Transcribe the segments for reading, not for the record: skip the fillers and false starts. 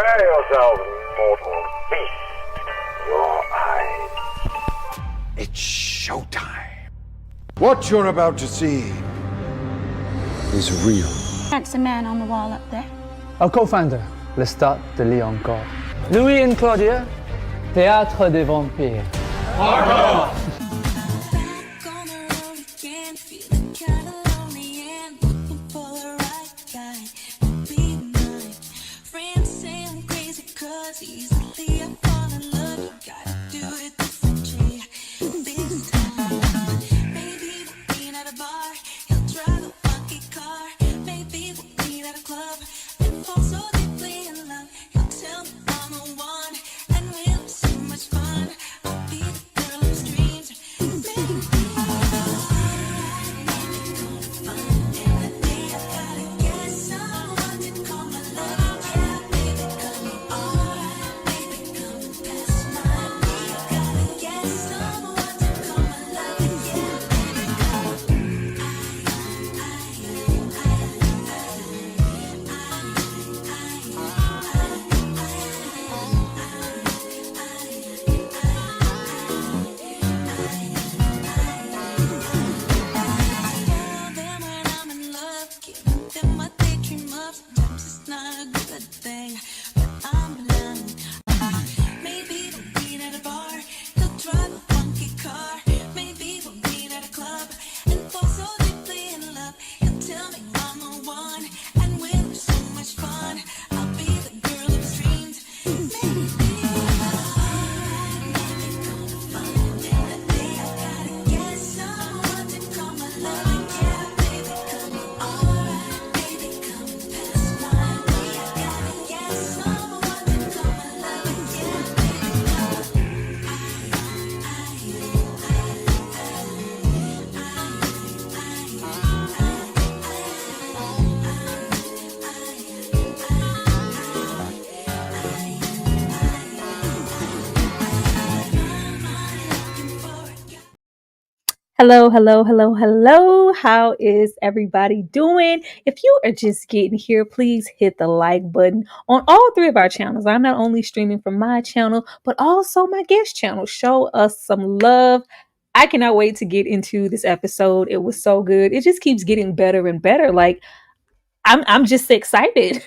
Prepare yourself, mortal beast. Your eyes. It's showtime. What you're about to see is real. That's the man on the wall up there. Our co-founder, Lestat de lit encore. Louis and Claudia, Théâtre des Vampires. Hello, hello, hello, hello. How is everybody doing? If you are just getting here, please hit the like button on all three of our channels. I'm not only streaming from my channel, but also my guest channel. Show us some love. I cannot wait to get into this episode. It was so good. It just keeps getting better and better. Like, I'm just excited.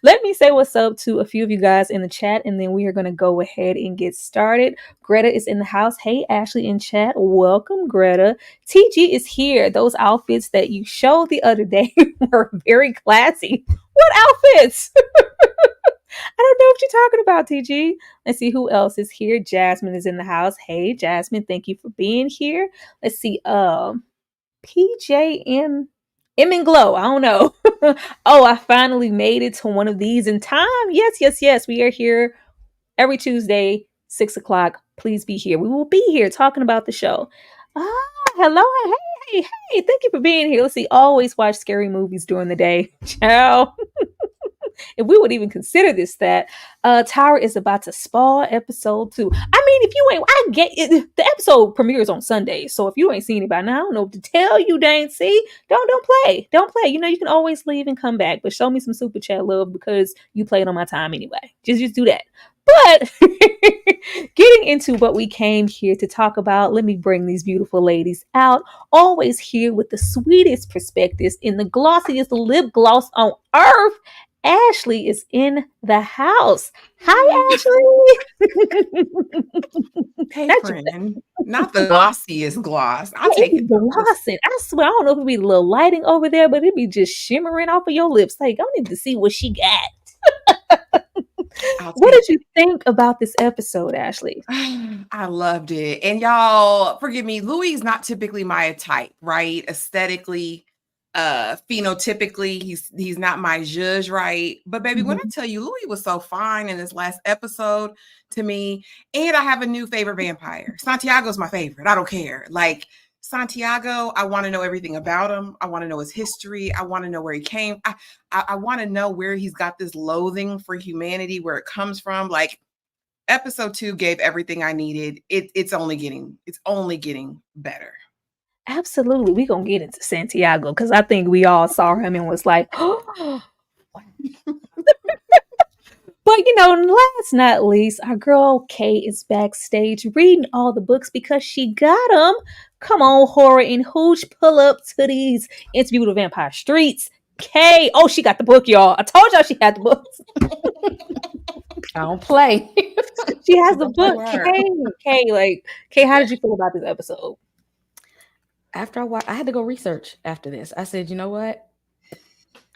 Let me say what's up to a few of you guys in the chat, and then we are going to go ahead and get started. Greta is in the house. Hey, Ashley in chat. Welcome, Greta. TG is here. Those outfits that you showed the other day were very classy. What outfits? I don't know what you're talking about, TG. Let's see who else is here. Jasmine is in the house. Hey, Jasmine, thank you for being here. Let's see. PJM. M and Glow. I don't know. Oh, I finally made it to one of these in time. Yes, yes, yes. We are here every Tuesday, 6 o'clock. Please be here. We will be here talking about the show. Hello. Hey. Thank you for being here. Let's see. Always watch scary movies during the day. Ciao. If we would even consider this that, Tower is about to spoil episode 2. I mean, if you ain't, I get it. The episode premieres on Sunday, so if you ain't seen it by now, I don't know what to tell you. Dang, see, don't play. You know, you can always leave and come back, but show me some super chat love because you played on my time anyway. Just do that. But getting into what we came here to talk about, let me bring these beautiful ladies out. Always here with the sweetest perspectives in the glossiest lip gloss on earth. Ashley is in the house. Hi, Ashley. Hey, friend. Not the glossiest gloss. I'll take it. Glossing. I swear, I don't know if it'd be a little lighting over there, but it'd be just shimmering off of your lips. Like, I need to see what she got. What did you think about this episode, Ashley? I loved it. And y'all, forgive me, Louis is not typically my type, right? Aesthetically, phenotypically, he's not my judge, right? But baby, when I tell you Louis was so fine in this last episode to me, and I have a new favorite vampire. Santiago's my favorite. I don't care. Like Santiago, I want to know everything about him. I want to know his history. I want to know where he came. I want to know where he's got this loathing for humanity, where it comes from. Like episode 2 gave everything I needed. It's only getting better. Absolutely. We're going to get into Santiago because I think we all saw him and was like, oh. But last not least, our girl Kay is backstage reading all the books because she got them. Come on, horror and hooch, pull up to these Interview with the Vampire Streets. Kay, oh, she got the book, y'all. I told y'all she had the books. I don't play. She has the book. Word. Kay, how did you feel about this episode? After I watched, I had to go research after this. I said, you know what?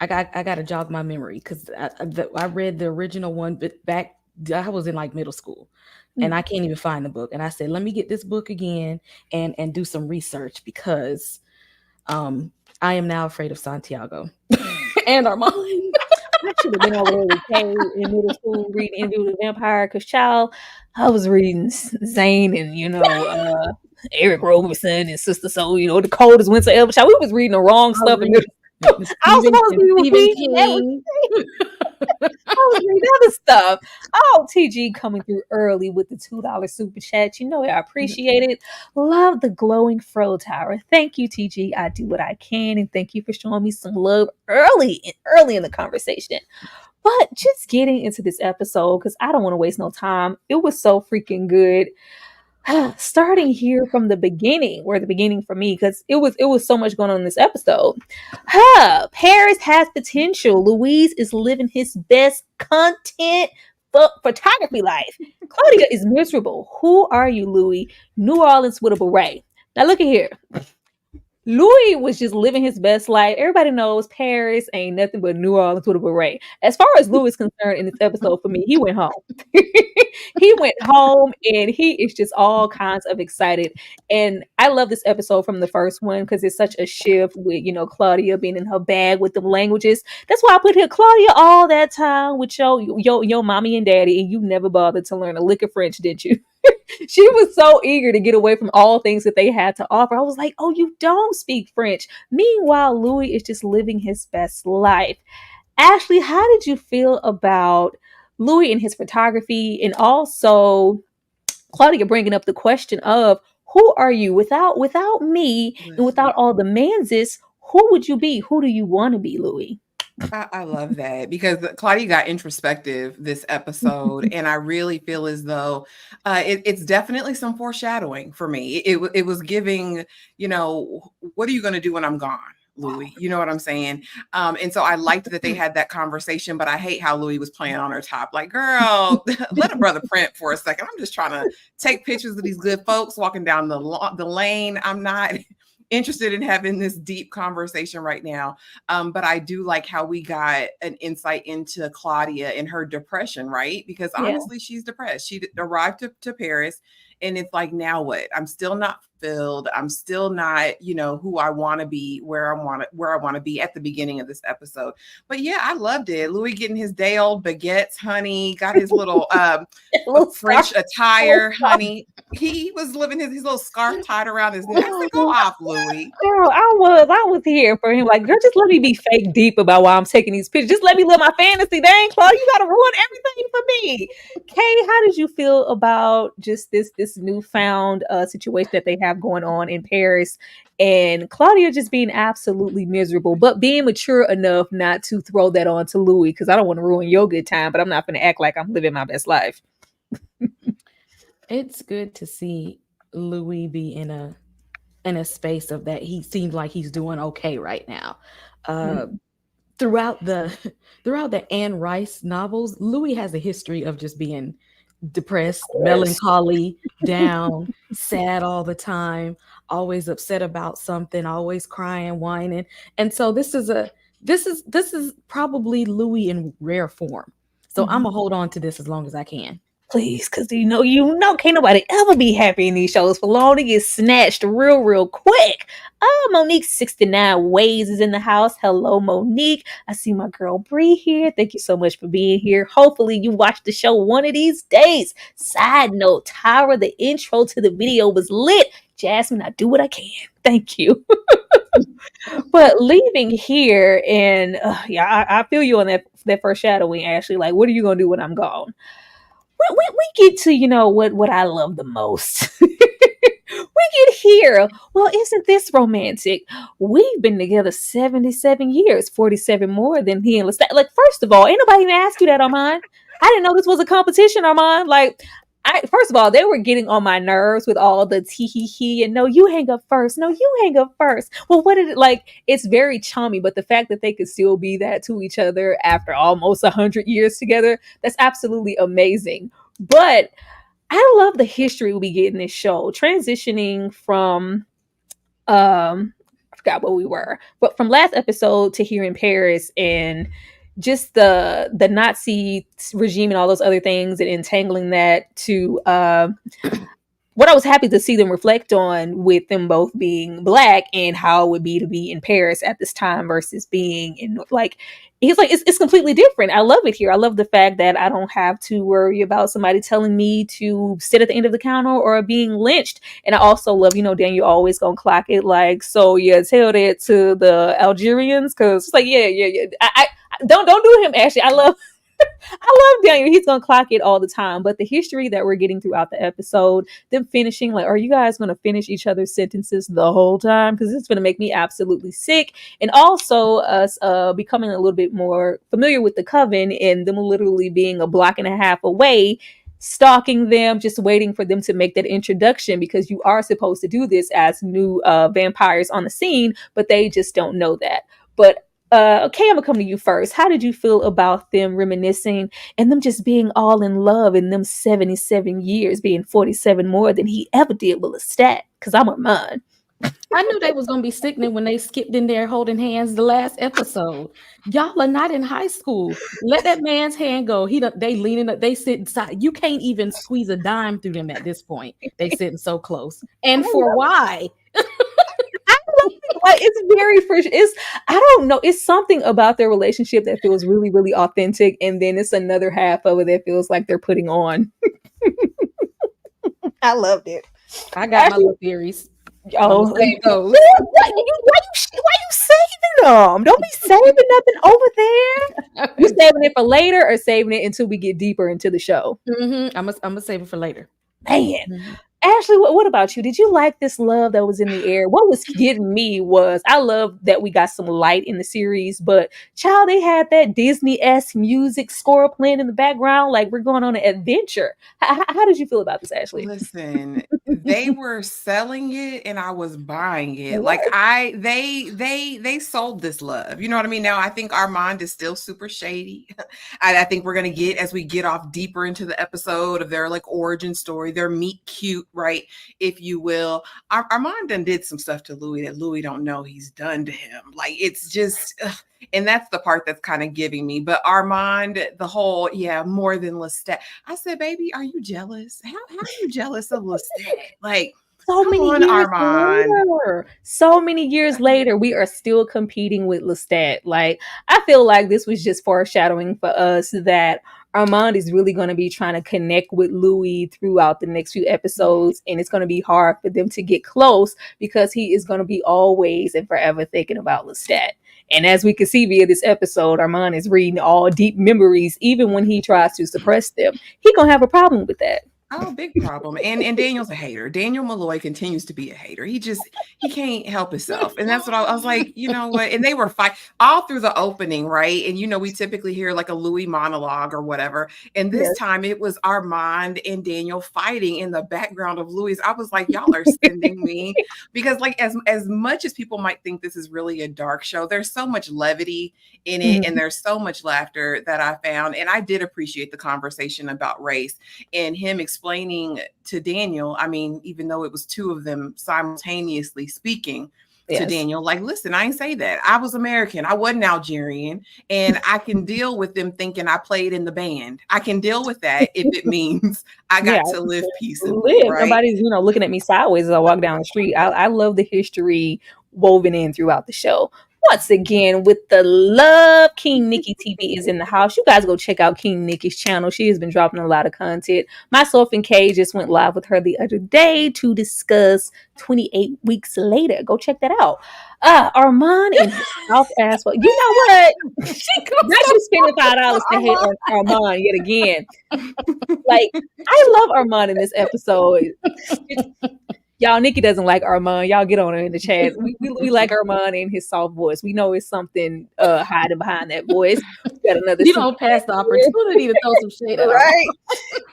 I got to jog my memory because I read the original one, but back I was in like middle school, and I can't even find the book. And I said, let me get this book again and do some research because I am now afraid of Santiago and Armand. I should have been over there with Kay in middle school reading Interview with the Vampire because, child, I was reading Zane and, Eric Roberson and Sister Soul, the coldest winter ever. Child, we was reading the wrong stuff in middle school. I was supposed to be reading I was reading other stuff. Oh, TG coming through early with the $2 super chat. I appreciate it. Love the glowing fro tower. Thank you, TG. I do what I can, and thank you for showing me some love early in the conversation. But just getting into this episode, because I don't want to waste no time. It was so freaking good. Starting here from the beginning, or the beginning for me, because it was so much going on in this episode. Paris has potential. Louise is living his best content photography life. Claudia is miserable. Who are you, Louis? New Orleans with a beret. Now look at here. Louis was just living his best life. Everybody knows Paris ain't nothing but New Orleans with a beret. As far as Louis is concerned in this episode, for me, he went home. He went home and he is just all kinds of excited. And I love this episode from the first one because it's such a shift with, Claudia being in her bag with the languages. That's why I put here, Claudia, all that time with your mommy and daddy, and you never bothered to learn a lick of French, did you? She was so eager to get away from all things that they had to offer. I was like, oh, you don't speak French. Meanwhile, Louis is just living his best life. Ashley, how did you feel about Louis and his photography, and also Claudia bringing up the question of who are you without me and without all the manses? Who would you be? Who do you want to be, Louis? I love that because Claudia got introspective this episode, and I really feel as though it's definitely some foreshadowing for me. It was giving, what are you going to do when I'm gone, Louis? You know what I'm saying? And so I liked that they had that conversation, but I hate how Louis was playing on her top. Like, girl, let a brother print for a second. I'm just trying to take pictures of these good folks walking down the lane. I'm not interested in having this deep conversation right now. But I do like how we got an insight into Claudia and her depression, right? Because honestly, she's depressed. She arrived to Paris, and it's like, now what? I'm still not fulfilled. I'm still not, who I want to be, where I want to be at the beginning of this episode. But yeah, I loved it. Louis getting his day old baguettes, honey, got his little French attire, honey. He was living his little scarf tied around his neck. I said, go off, Louis. Girl, I was here for him. Like, girl, just let me be fake deep about why I'm taking these pictures. Just let me live my fantasy. Dang, Claudia, you gotta ruin everything for me. Kay, how did you feel about just this newfound situation that they have going on in Paris, and Claudia just being absolutely miserable, but being mature enough not to throw that on to Louis, because I don't want to ruin your good time, but I'm not going to act like I'm living my best life. It's good to see Louis be in a space of that. He seems like he's doing okay right now. Throughout the Anne Rice novels, Louis has a history of just being depressed, melancholy, down, sad all the time, always upset about something, always crying, whining. And so this is probably Louis in rare form. So I'm gonna hold on to this as long as I can. Please, because can't nobody ever be happy in these shows for long. They get snatched real quick. Monique 69 Ways is in the house. Hello, Monique. I see my girl Bree here. Thank you so much for being here. Hopefully you watch the show one of these days. Side note, Tyra, the intro to the video was lit. Jasmine, I do what I can. Thank you. But leaving here, and I feel you on that foreshadowing, Ashley. Like, what are you gonna do when I'm gone? We get to, what I love the most. We get here. Well, isn't this romantic? We've been together 77 years, 47 more than he and Lestat. Like, first of all, ain't nobody even ask you that, Armand. I didn't know this was a competition, Armand. Like, first of all, they were getting on my nerves with all the tee hee hee and no, you hang up first. No, you hang up first. Well, what did it like? It's very chummy, but the fact that they could still be that to each other after almost 100 years together, that's absolutely amazing. But I love the history we get in this show, transitioning from I forgot what we were, but from last episode to here in Paris, and just the Nazi regime and all those other things, and entangling that to what I was happy to see them reflect on, with them both being Black and how it would be to be in Paris at this time versus being in, like, he's like, it's completely different. I love it here. I love the fact that I don't have to worry about somebody telling me to sit at the end of the counter or being lynched. And I also love, Daniel always gonna clock it like, so yeah, tell that to the Algerians, because it's like, yeah. I don't do him, Ashley. I love Daniel. He's gonna clock it all the time. But the history that we're getting throughout the episode, them finishing, like, are you guys gonna finish each other's sentences the whole time? Because it's gonna make me absolutely sick. And also us becoming a little bit more familiar with the Coven, and them literally being a block and a half away, stalking them, just waiting for them to make that introduction, because you are supposed to do this as new vampires on the scene, but they just don't know that. But okay, I'm gonna come to you first. How did you feel about them reminiscing and them just being all in love in them 77 years, being 47 more than he ever did with Lestat? Because I'm Armand. I knew they was gonna be sickening when they skipped in there holding hands the last episode. Y'all are not in high school. Let that man's hand go. They leaning up, they sit inside. You can't even squeeze a dime through them at this point. They sitting so close. And for why? Like, it's very fresh. I don't know. It's something about their relationship that feels really, really authentic. And then it's another half of it that feels like they're putting on. I loved it. I got my little theories. Oh, Save those. why you saving them? Don't be saving nothing over there. You saving it for later, or saving it until we get deeper into the show? I'm gonna save it for later. Man. Ashley, what about you? Did you like this love that was in the air? What was getting me was, I love that we got some light in the series, but child, they had that Disney-esque music score playing in the background, like we're going on an adventure. How did you feel about this, Ashley? Listen, they were selling it and I was buying it. What? Like they sold this love. You know what I mean? Now I think Armand is still super shady. I think we're gonna get, as we get off deeper into the episode, of their like origin story, their meet cute, right, if you will. Armand done did some stuff to Louis that Louis don't know he's done to him. Like, it's just, and that's the part that's kind of giving me. But Armand, the whole, more than Lestat. I said, baby, are you jealous? How are you jealous of Lestat? Like, So many on, years Armand. later. So many years later, we are still competing with Lestat. Like, I feel like this was just foreshadowing for us that Armand is really going to be trying to connect with Louis throughout the next few episodes, and it's going to be hard for them to get close because he is going to be always and forever thinking about Lestat. And as we can see via this episode, Armand is reading all deep memories, even when he tries to suppress them. He gonna have a problem with that. Oh, big problem. And Daniel's a hater. Daniel Malloy continues to be a hater. He can't help himself. And that's what I was like, you know what? And they were fighting all through the opening, right? And, we typically hear like a Louis monologue or whatever. And this time it was Armand and Daniel fighting in the background of Louis. I was like, y'all are sending me. Because like, as much as people might think this is really a dark show, there's so much levity in it. And there's so much laughter that I found. And I did appreciate the conversation about race and him explaining to Daniel, I mean, even though it was two of them simultaneously speaking to Daniel, like, listen, I ain't say that. I was American. I wasn't Algerian. And I can deal with them thinking I played in the band. I can deal with that if it means I got to live peaceably. Right? Nobody's, looking at me sideways as I walk down the street. I love the history woven in throughout the show. Once again, with the love, King Nikki TV is in the house. You guys go check out King Nikki's channel. She has been dropping a lot of content. Myself and Kay just went live with her the other day to discuss 28 Weeks Later. Go check that out. Armand and his South ass. You know what? Now she's spending $5 to hate on Armand yet again. Like, I love Armand in this episode. Y'all, Nikki doesn't like Armand. Y'all get on her in the chat. We like Armand and his soft voice. We know it's something hiding behind that voice. got another You don't pass the opportunity to throw some shade at right?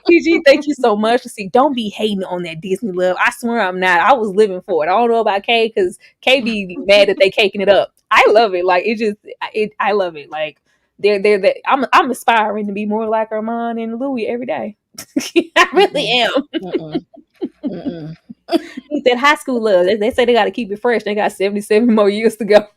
PG, thank you so much. See, don't be hating on that Disney love. I swear I'm not. I was living for it. I don't know about Kay because Kay be mad that they caking it up. I love it. Like I love it. Like they're that I'm aspiring to be more like Armand and Louis every day. I really am. Need that high school love. They say they got to keep it fresh. They got 77 more years to go.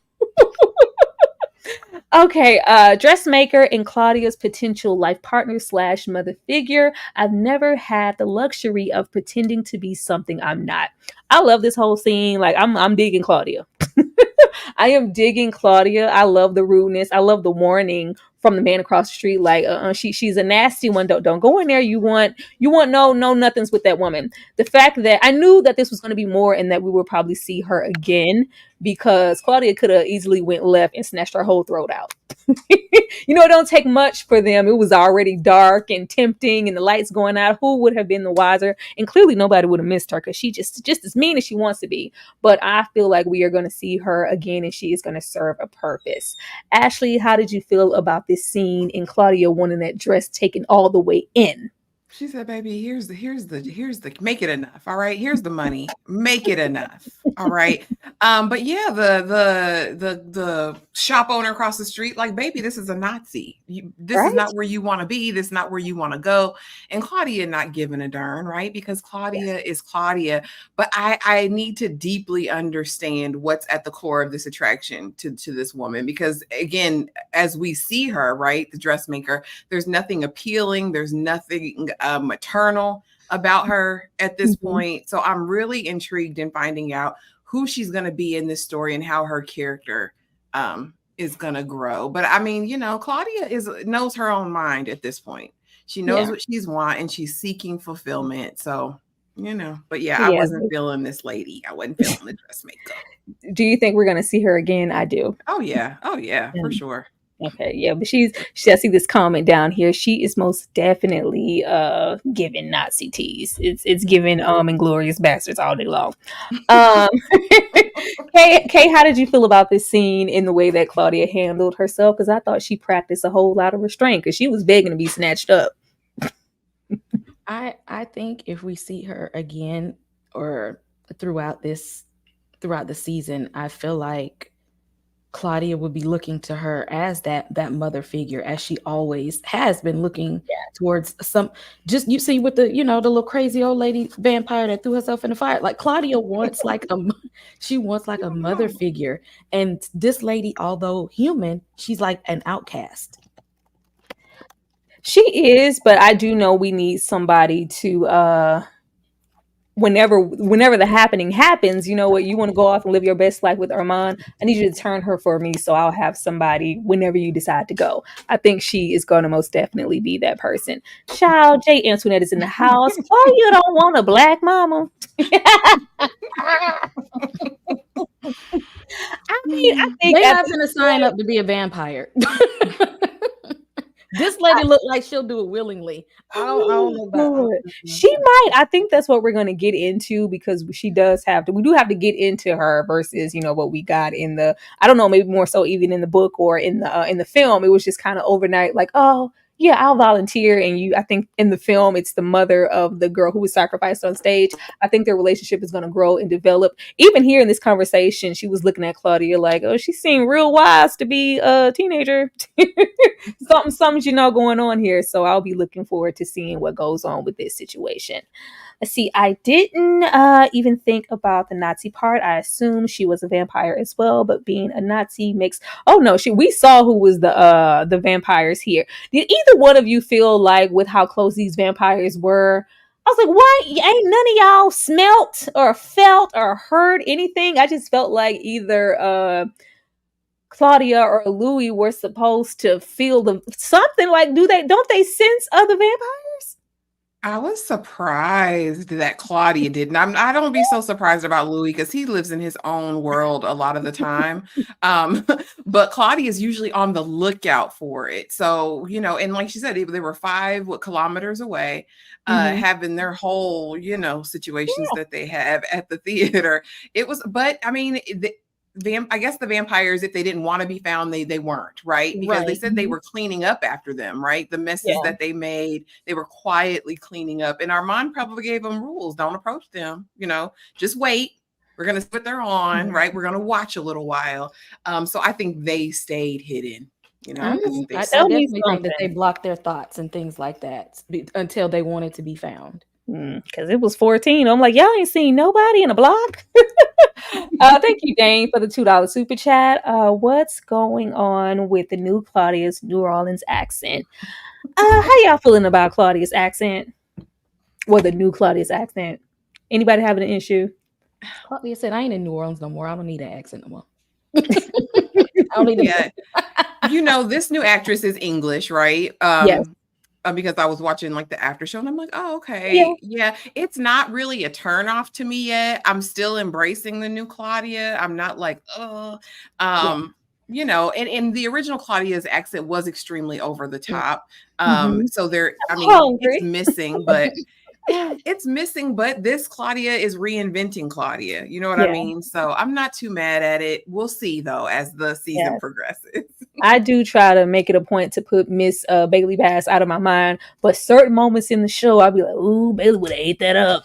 Okay, dressmaker and Claudia's potential life partner / mother figure. I've never had the luxury of pretending to be something I'm not. I love this whole scene. Like I'm digging Claudia. I am digging Claudia. I love the rudeness. I love the warning from the man across the street. Like, she's a nasty one. Don't go in there. You want no nothings with that woman. The fact that I knew that this was going to be more and that we would probably see her again because Claudia could have easily went left and snatched her whole throat out. It don't take much for them. It was already dark and tempting and the lights going out. Who would have been the wiser? And clearly nobody would have missed her because she just as mean as she wants to be. But I feel like we are going to see her again and she is going to serve a purpose. Ashley, how did you feel about this scene and Claudia wanting that dress taken all the way in? She said, baby, here's the make it enough. All right. Here's the money. Make it enough. All right. But yeah, the shop owner across the street, like, baby, this is a Nazi. This is not where you want to be. This is not where you want to go. And Claudia not giving a darn, right? Because Claudia is Claudia. But I need to deeply understand what's at the core of this attraction to this woman. Because again, as we see her, right, the dressmaker, there's nothing appealing. There's nothing maternal about her at this point. So I'm really intrigued in finding out who she's going to be in this story and how her character is going to grow. But I mean, Claudia knows her own mind at this point. She knows what she's want and she's seeking fulfillment. So, but I wasn't feeling this lady. I wasn't feeling the dressmaker. Do you think we're going to see her again? I do. Oh yeah, for sure. Okay, yeah, but I see this comment down here. She is most definitely giving Nazi tease. It's giving Inglorious Bastards all day long. Kay, how did you feel about this scene in the way that Claudia handled herself? Because I thought she practiced a whole lot of restraint because she was begging to be snatched up. I think if we see her again or throughout the season, I feel like Claudia would be looking to her as that mother figure, as she always has been looking towards some. Just you see with the the little crazy old lady vampire that threw herself in the fire. Like Claudia wants she wants a mother figure, and this lady, although human, she's like an outcast. She is, but I do know we need somebody to whenever the happening happens, you know what, you want to go off and live your best life with Armand, I need you to turn her for me so I'll have somebody whenever you decide to go. I think she is going to most definitely be that person. Child, J. Antoinette is in the house. Oh, you don't want a black mama? I think they're not going to sign up to be a vampire. This lady looked like she'll do it willingly. I don't know about it. She might. I think that's what we're going to get into because we do have to get into her versus, what we got in the, I don't know, maybe more so even in the book or in the film. It was just kind of overnight like, oh, yeah, I'll volunteer. And I think in the film, it's the mother of the girl who was sacrificed on stage. I think their relationship is going to grow and develop. Even here in this conversation, she was looking at Claudia like, oh, she seemed real wise to be a teenager. Something's, going on here. So I'll be looking forward to seeing what goes on with this situation. Let's see. I didn't even think about the Nazi part. I assumed she was a vampire as well, but being a Nazi makes. Oh no, we saw who was the vampires here. Did either one of you feel like with how close these vampires were? I was like, why ain't none of y'all smelt or felt or heard anything? I just felt like either Claudia or Louis were supposed to feel something like don't they sense other vampires? I was surprised that Claudia didn't. I don't be so surprised about Louis because he lives in his own world a lot of the time. But Claudia is usually on the lookout for it. So, and like she said, they were 5 kilometers away, having their whole, situations that they have at the theater. But I mean, I guess the vampires, if they didn't want to be found, they weren't, right? Because they said they were cleaning up after them, right? The messes that they made, they were quietly cleaning up. And Armand probably gave them rules. Don't approach them, just wait. We're going to see what they're on, right? We're going to watch a little while. So I think they stayed hidden, I definitely think that they blocked their thoughts and things like that until they wanted to be found. Because it was 14. I'm like, y'all ain't seen nobody in a block. Thank you, Dane, for the $2 super chat. What's going on with the new Claudia's New Orleans accent? How y'all feeling about Claudia's accent? Or the new Claudia's accent? Anybody having an issue? Claudia said, I ain't in New Orleans no more. I don't need an accent no more. I don't need this new actress is English, right? Yes. Because I was watching like the after show and I'm like, oh, okay. Yeah. It's not really a turn off to me yet. I'm still embracing the new Claudia. I'm not like, and the original Claudia's accent was extremely over the top. So it's missing, but it's missing, but this Claudia is reinventing Claudia. You know what I mean? So I'm not too mad at it. We'll see though, as the season progresses. I do try to make it a point to put Miss Bailey Bass out of my mind, but certain moments in the show, I'll be like, ooh, Bailey would have ate that up.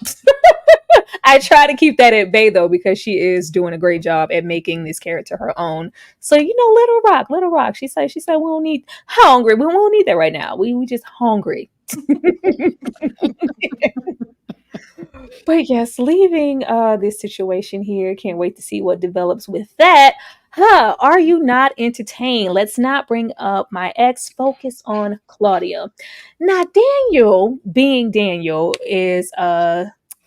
I try to keep that at bay though, because she is doing a great job at making this character her own. So, Little Rock, she said, we don't need hungry. We won't need that right now. We just hungry. But yes, leaving this situation here, can't wait to see what develops with that. Are you not entertained? Let's not bring up my ex. Focus on Claudia. Now, Daniel, being Daniel, is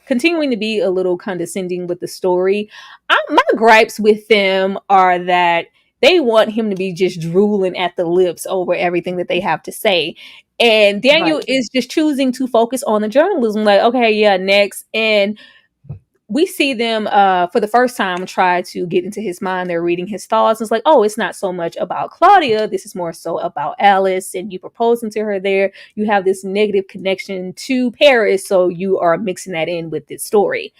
continuing to be a little condescending with the story. My gripes with them are that they want him to be just drooling at the lips over everything that they have to say. And Daniel is just choosing to focus on the journalism. Like, okay, yeah, next. And we see them for the first time try to get into his mind. They're reading his thoughts. It's like, oh, it's not so much about Claudia. This is more so about Alice and you proposing to her there. You have this negative connection to Paris. So you are mixing that in with this story.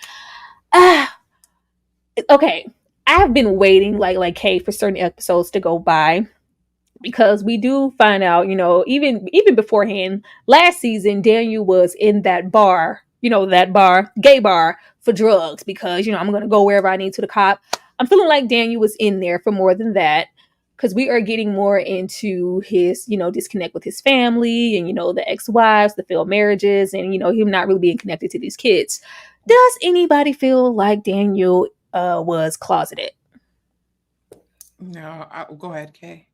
Okay. I have been waiting like Kay for certain episodes to go by, because we do find out, even beforehand, last season, Daniel was in that bar, gay bar for drugs, because, I'm going to go wherever I need to the cop. I'm feeling like Daniel was in there for more than that, because we are getting more into his, disconnect with his family and, the ex-wives, the failed marriages, and, him not really being connected to these kids. Does anybody feel like Daniel was closeted? No, go ahead, Kay.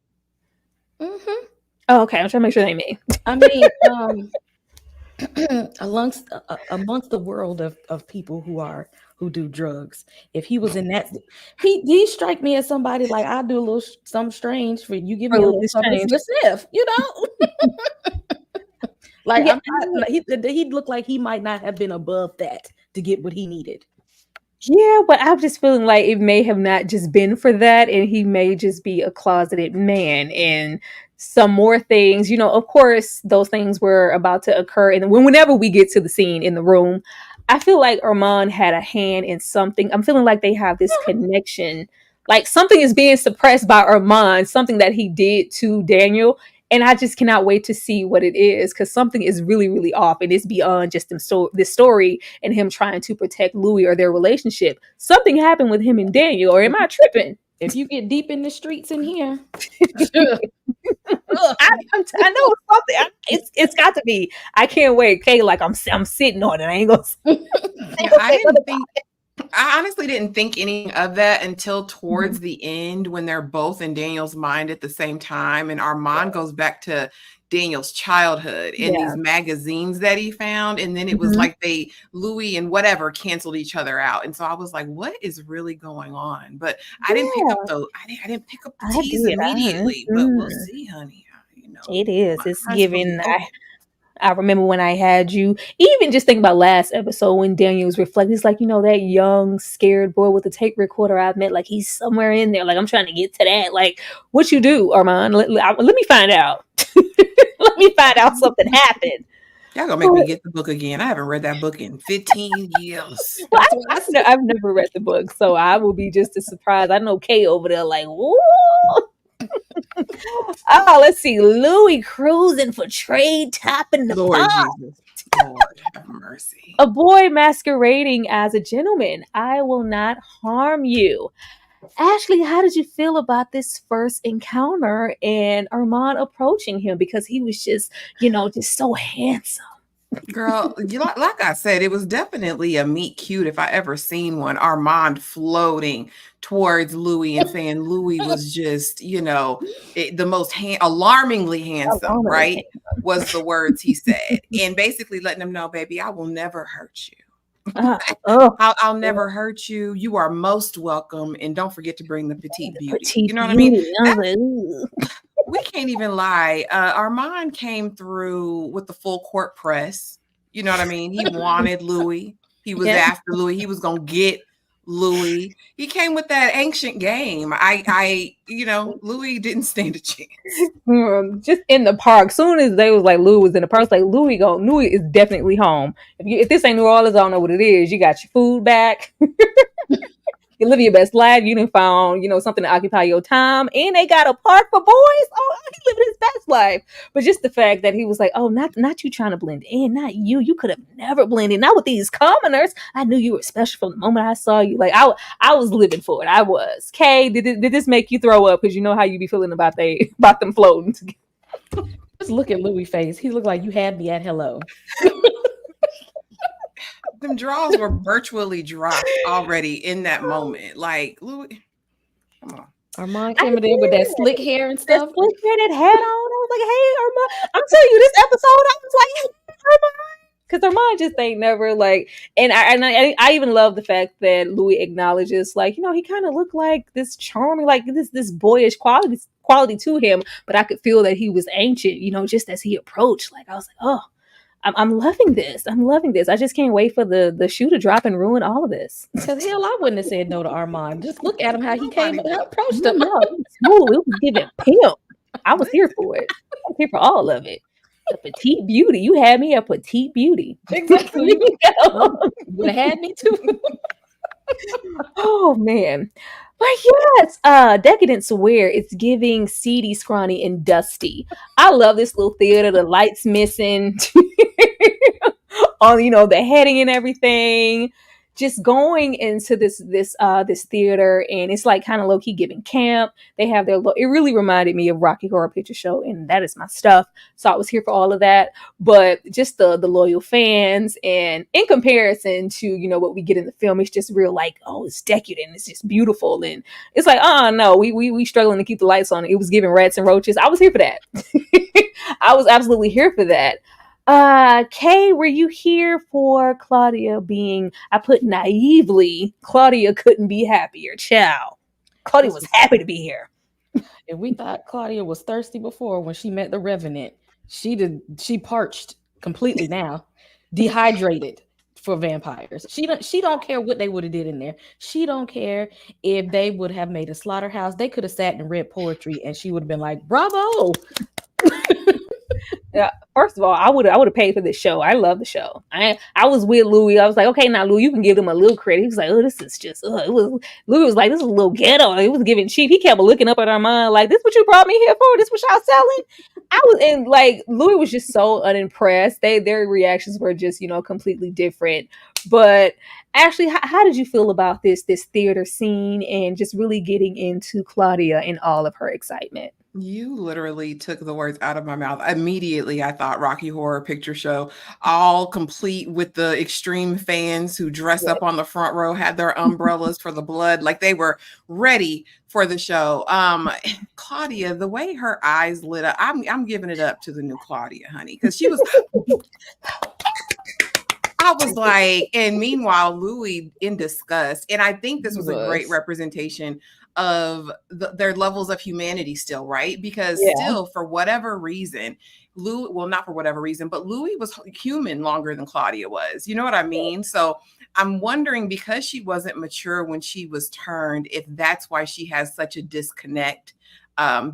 Mm-hmm. Oh, okay. I'm trying to make sure they me. I mean, amongst the world of people who do drugs, if he was in that, he strike me as somebody like, I do a little something strange for you, give me a little something to sniff, like he'd look like he might not have been above that to get what he needed. Yeah, but I'm just feeling like it may have not just been for that, and he may just be a closeted man, and some more things, of course, those things were about to occur. And whenever we get to the scene in the room, I feel like Armand had a hand in something. I'm feeling like they have this connection, like something is being suppressed by Armand, something that he did to Daniel. And I just cannot wait to see what it is, because something is really, really off. And it's beyond just this story and him trying to protect Louis or their relationship. Something happened with him and Daniel, or am I tripping? If you get deep in the streets in here. I know something. It's got to be. I can't wait. Kay, like I'm sitting on it. I ain't gonna. I honestly didn't think any of that until towards the end, when they're both in Daniel's mind at the same time, and Armand goes back to Daniel's childhood and these magazines that he found, and then it was like Louis and whatever canceled each other out, and so I was like, what is really going on? But I didn't pick up I didn't pick up the tease immediately, but we'll see, honey. It is. It's giving. I remember when I had you, even just think about last episode when Daniel was reflecting, it's like, that young, scared boy with the tape recorder I met, like he's somewhere in there. Like, I'm trying to get to that. Like, what you do, Armand? Let me find out. Let me find out something happened. Y'all gonna make me get the book again. I haven't read that book in 15 years. Well, I've never read the book, so I will be just as surprised. I know Kay over there like, woo. Oh, let's see. Louis cruising for trade topping the Lord bar. Jesus. Lord have mercy. A boy masquerading as a gentleman. I will not harm you. Ashley, how did you feel about this first encounter and Armand approaching him because he was just, just so handsome? Girl, like I said, it was definitely a meet cute if I ever seen one. Armand floating towards Louis and saying Louis was just, the most alarmingly handsome, right? Was the words he said. And basically letting him know, baby, I will never hurt you. I'll never hurt you. You are most welcome. And don't forget to bring the petite beauty. You know what I mean? We can't even lie. Armand came through with the full court press. You know what I mean? He wanted Louis. He was after Louis. He was going to get Louis. He came with that ancient game. Louis didn't stand a chance. Just in the park. Soon as they was like Louis was in the park, like Louis is definitely home. If this ain't New Orleans, I don't know what it is. You got your food back. You live your best life. You done found, something to occupy your time. And they got a park for boys. Oh, he living his best life. But just the fact that he was like, oh, not you trying to blend in. Not you. You could have never blended. Not with these commoners. I knew you were special from the moment I saw you. Like, I was living for it. I was. Kay, did this make you throw up? Because you know how you be feeling about them floating together. Just look at Louis' face. He looked like you had me at hello. Them draws were virtually dropped already in that moment. Like, Louis, come on. Armand came in there with that slick hair and stuff. That slick hair, that hat on. I was like, hey, Armand. I'm telling you, this episode, I was like, hey, Armand. Because Armand just ain't never like, and I even love the fact that Louis acknowledges, like, he kind of looked like this charming, like this boyish quality to him, but I could feel that he was ancient, just as he approached. Like, I was like, oh, I'm loving this. I'm loving this. I just can't wait for the shoe to drop and ruin all of this. Because hell, I wouldn't have said no to Armand. Just look at him, how he came and approached him. No, it was smooth. It was giving pimp. I was here for it. I was here for all of it. A petite beauty. You had me a petite beauty. Exactly. You would have had me too. Oh man. But yes, decadence wear. It's giving seedy, scrawny, and dusty. I love this little theater. The lights missing on the heading and everything. Just going into this theater, and it's like kind of low key giving camp. They have it really reminded me of Rocky Horror Picture Show, and that is my stuff. So I was here for all of that. But just the loyal fans, and in comparison to what we get in the film, it's just real like, oh, it's decadent, it's just beautiful, and it's like, no, we struggling to keep the lights on. It was giving rats and roaches. I was here for that. I was absolutely here for that. Kay, were you here for Claudia being, I put naively, Claudia couldn't be happier. Ciao. Claudia was happy to be here. If we thought Claudia was thirsty before when she met the Revenant, she parched completely now, dehydrated for vampires. She don't care what they would have did in there. She don't care if they would have made a slaughterhouse. They could have sat and read poetry and she would have been like, bravo. Yeah, first of all, I would have paid for this show. I love the show. I was with Louis. I was like, okay, now Louis, you can give them a little credit. He was like, oh, this is just. Louis was like, this is a little ghetto. He was giving cheap. He kept looking up at Armand like, this what you brought me here for? This what y'all selling? I was in like Louis was just so unimpressed. Their reactions were just completely different. But Ashley, how did you feel about this theater scene and just really getting into Claudia and all of her excitement? You literally took the words out of my mouth. Immediately, I thought Rocky Horror Picture Show, all complete with the extreme fans who dressed up on the front row, had their umbrellas for the blood, like they were ready for the show. Claudia, the way her eyes lit up, I'm giving it up to the new Claudia, honey, because she was. I was like, and meanwhile, Louis in disgust. And I think this was a great representation of their levels of humanity still, right? Because still, for whatever reason, Louis, well, not for whatever reason, but Louis was human longer than Claudia was. You know what I mean? So I'm wondering, because she wasn't mature when she was turned, if that's why she has such a disconnect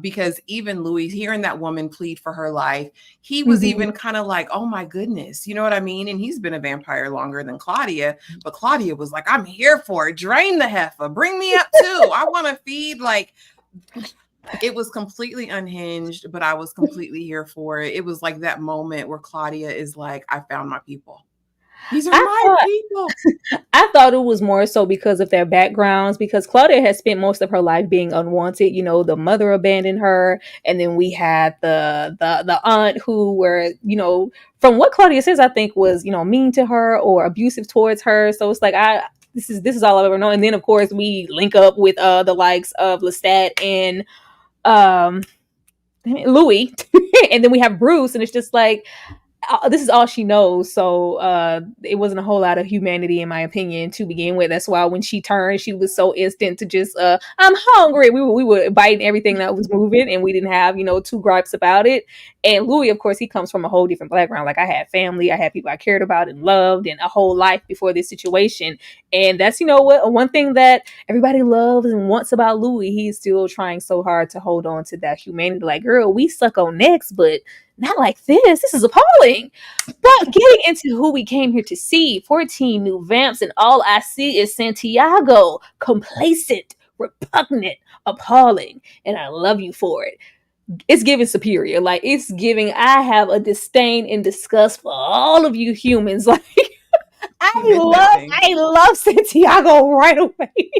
Because even Louis, hearing that woman plead for her life, he was even kind of like, oh my goodness, you know what I mean? And he's been a vampire longer than Claudia, but Claudia was like, I'm here for it. Drain the heifer, bring me up too. I want to feed. Like, it was completely unhinged, but I was completely here for it. It was like that moment where Claudia is like, I found my people. These are my people. I thought it was more so because of their backgrounds, because Claudia has spent most of her life being unwanted. You know, the mother abandoned her, and then we had the aunt who were, you know, from what Claudia says, I think was, you know, mean to her or abusive towards her. So it's like this is all I've ever known. And then of course we link up with the likes of Lestat and Louis, and then we have Bruce, and it's just like, this is all she knows. So it wasn't a whole lot of humanity, in my opinion, to begin with. That's why when she turned, she was so instant to just I'm hungry. We were biting everything that was moving, and we didn't have, you know, two gripes about it. And Louis, of course, he comes from a whole different background. Like, I had family, I had people I cared about and loved, and a whole life before this situation. And that's, you know what, one thing that everybody loves and wants about Louis. He's still trying so hard to hold on to that humanity. Like, girl, we suck on necks, but not like this. This is appalling. But getting into who we came here to see, 14 new vamps, and all I see is Santiago, complacent, repugnant, appalling, and I love you for it. It's giving superior. Like, it's giving, I have a disdain and disgust for all of you humans. Like, I love Santiago right away.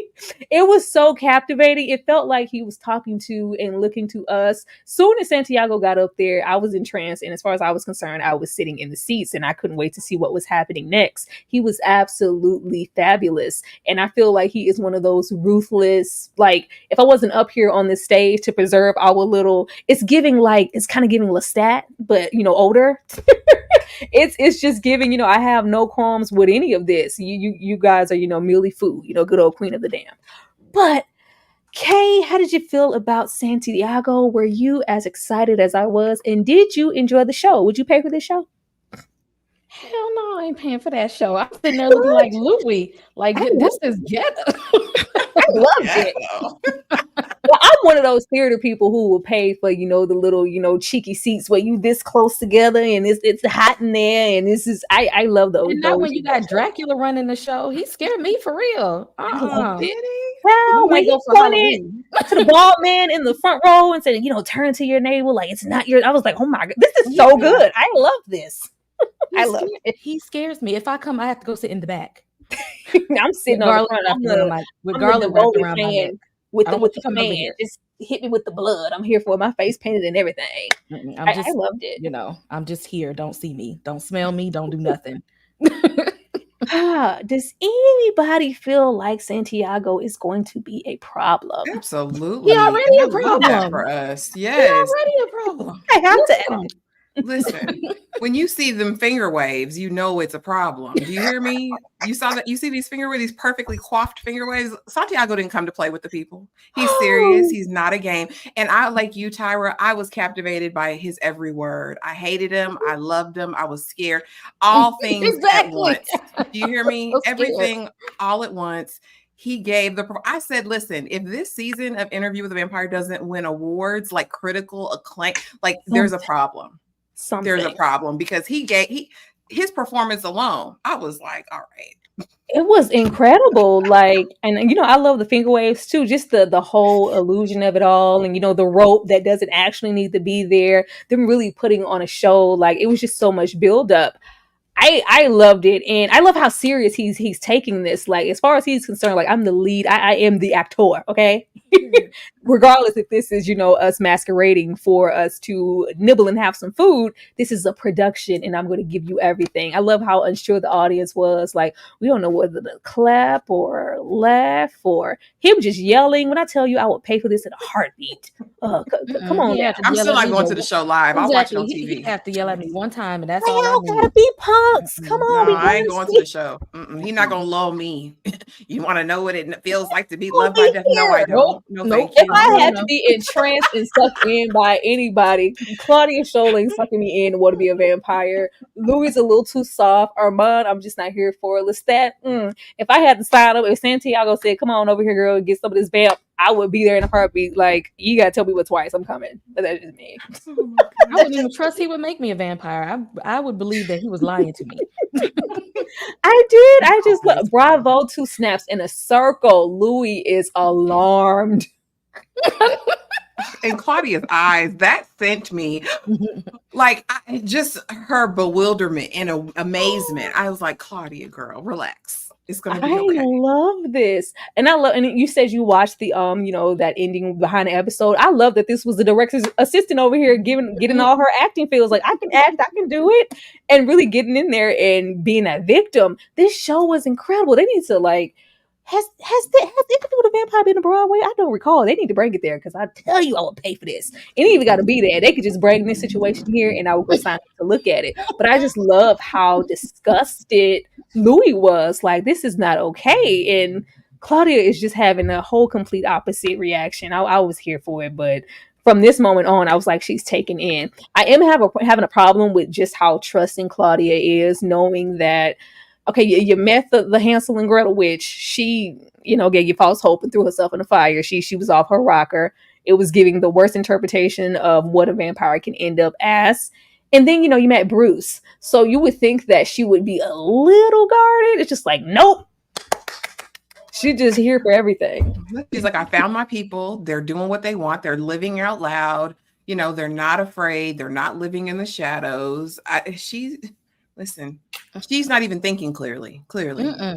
It was so captivating. It felt like he was talking to and looking to us. Soon as Santiago got up there, I was entranced. And as far as I was concerned, I was sitting in the seats and I couldn't wait to see what was happening next. He was absolutely fabulous. And I feel like he is one of those ruthless, like, if I wasn't up here on this stage to preserve our little, it's kind of giving Lestat, but, you know, older. It's just giving, you know, I have no qualms with any of this. You guys are, you know, merely food, you know, good old queen of the damn. But Kay, how did you feel about Santiago? Were you as excited as I was? And did you enjoy the show? Would you pay for this show? Hell no, I ain't paying for that show. I'm sitting there looking like Louis. Like, this is ghetto. I loved it. Well, I'm one of those theater people who will pay for, you know, the little, you know, cheeky seats where you this close together and it's hot in there, and this is I love those. And not when you got Dracula running the show. He scared me for real. Did he? Well, when he pointed to the bald man in the front row and said, you know, turn to your neighbor like it's not your. I was like, oh my god, this is so good. I love this. I love it. He scares me. If I come, I have to go sit in the back. I'm sitting on the front with garlic wrapped around my neck. With the fan, just hit me with the blood. I'm here for my face painted and everything. I loved it. You know, I'm just here. Don't see me. Don't smell me. Don't do nothing. Does anybody feel like Santiago is going to be a problem? Absolutely. He already a problem for us. Yes. He already a problem. I have to. Listen, when you see them finger waves, you know it's a problem. Do you hear me? You saw that? You see these finger waves, these perfectly coiffed finger waves? Santiago didn't come to play with the people. He's serious. He's not a game. And I, like you, Tyra, I was captivated by his every word. I hated him. I loved him. I was scared. All things at once. Do you hear me? Everything all at once. He gave I said, listen, if this season of Interview with a Vampire doesn't win awards, like critical acclaim, like there's a problem. There's a problem, because his performance alone, I was like, all right. It was incredible. Like, and you know, I love the finger waves too, just the whole illusion of it all. And you know, the rope that doesn't actually need to be there, them really putting on a show. Like, it was just so much buildup. I loved it, and I love how serious he's taking this. Like, as far as he's concerned, like, I'm the lead, I am the actor, okay? Regardless if this is, you know, us masquerading for us to nibble and have some food, this is a production, and I'm going to give you everything. I love how unsure the audience was. Like, we don't know whether to clap or laugh or him just yelling. When I tell you, I would pay for this in a heartbeat. Come on, I'm still not going to the show live. I'll watch it on TV. He have to yell at me one time, and that's all I need. Gotta be punks. Come on, no, I ain't going to the show. He's not gonna lull me. You want to know what it feels like to be loved by death? No, I don't. No, thank you. If I had to be entranced and sucked in by anybody, Claudia Scholing sucking me in want to be a vampire. Louis is a little too soft. Armand, I'm just not here for. Lestat, if I had to sign up, if Santiago said, "Come on over here, girl, and get some of this vamp," I would be there in a heartbeat. Like, you gotta tell me what twice I'm coming. But that's just me. I wouldn't even trust he would make me a vampire. I would believe that he was lying to me. I did. I just look. Bravo, 2 snaps in a circle. Louis is alarmed. And Claudia's eyes, that sent me like just her bewilderment and amazement. I was like, Claudia, girl, relax. It's gonna be okay. I love this. And I love, and you said you watched the that ending behind the episode. I love that this was the director's assistant over here getting all her acting feels. Like, I can act, I can do it, and really getting in there and being that victim. This show was incredible. They need to like has anything with a vampire been to Broadway? I don't recall. They need to bring it there, because I tell you I would pay for this. It ain't even got to be there. They could just bring this situation here and I would go sign up to look at it. But I just love how disgusted Louis was. Like, this is not okay. And Claudia is just having a whole complete opposite reaction. I was here for it, but from this moment on, I was like, she's taken in. I am having a problem with just how trusting Claudia is, knowing that, okay, you met the Hansel and Gretel witch. She, gave you false hope and threw herself in the fire. She was off her rocker. It was giving the worst interpretation of what a vampire can end up as. And then, you met Bruce. So you would think that she would be a little guarded. It's just like, nope. She's just here for everything. She's like, I found my people. They're doing what they want. They're living out loud. They're not afraid. They're not living in the shadows. Listen, she's not even thinking clearly,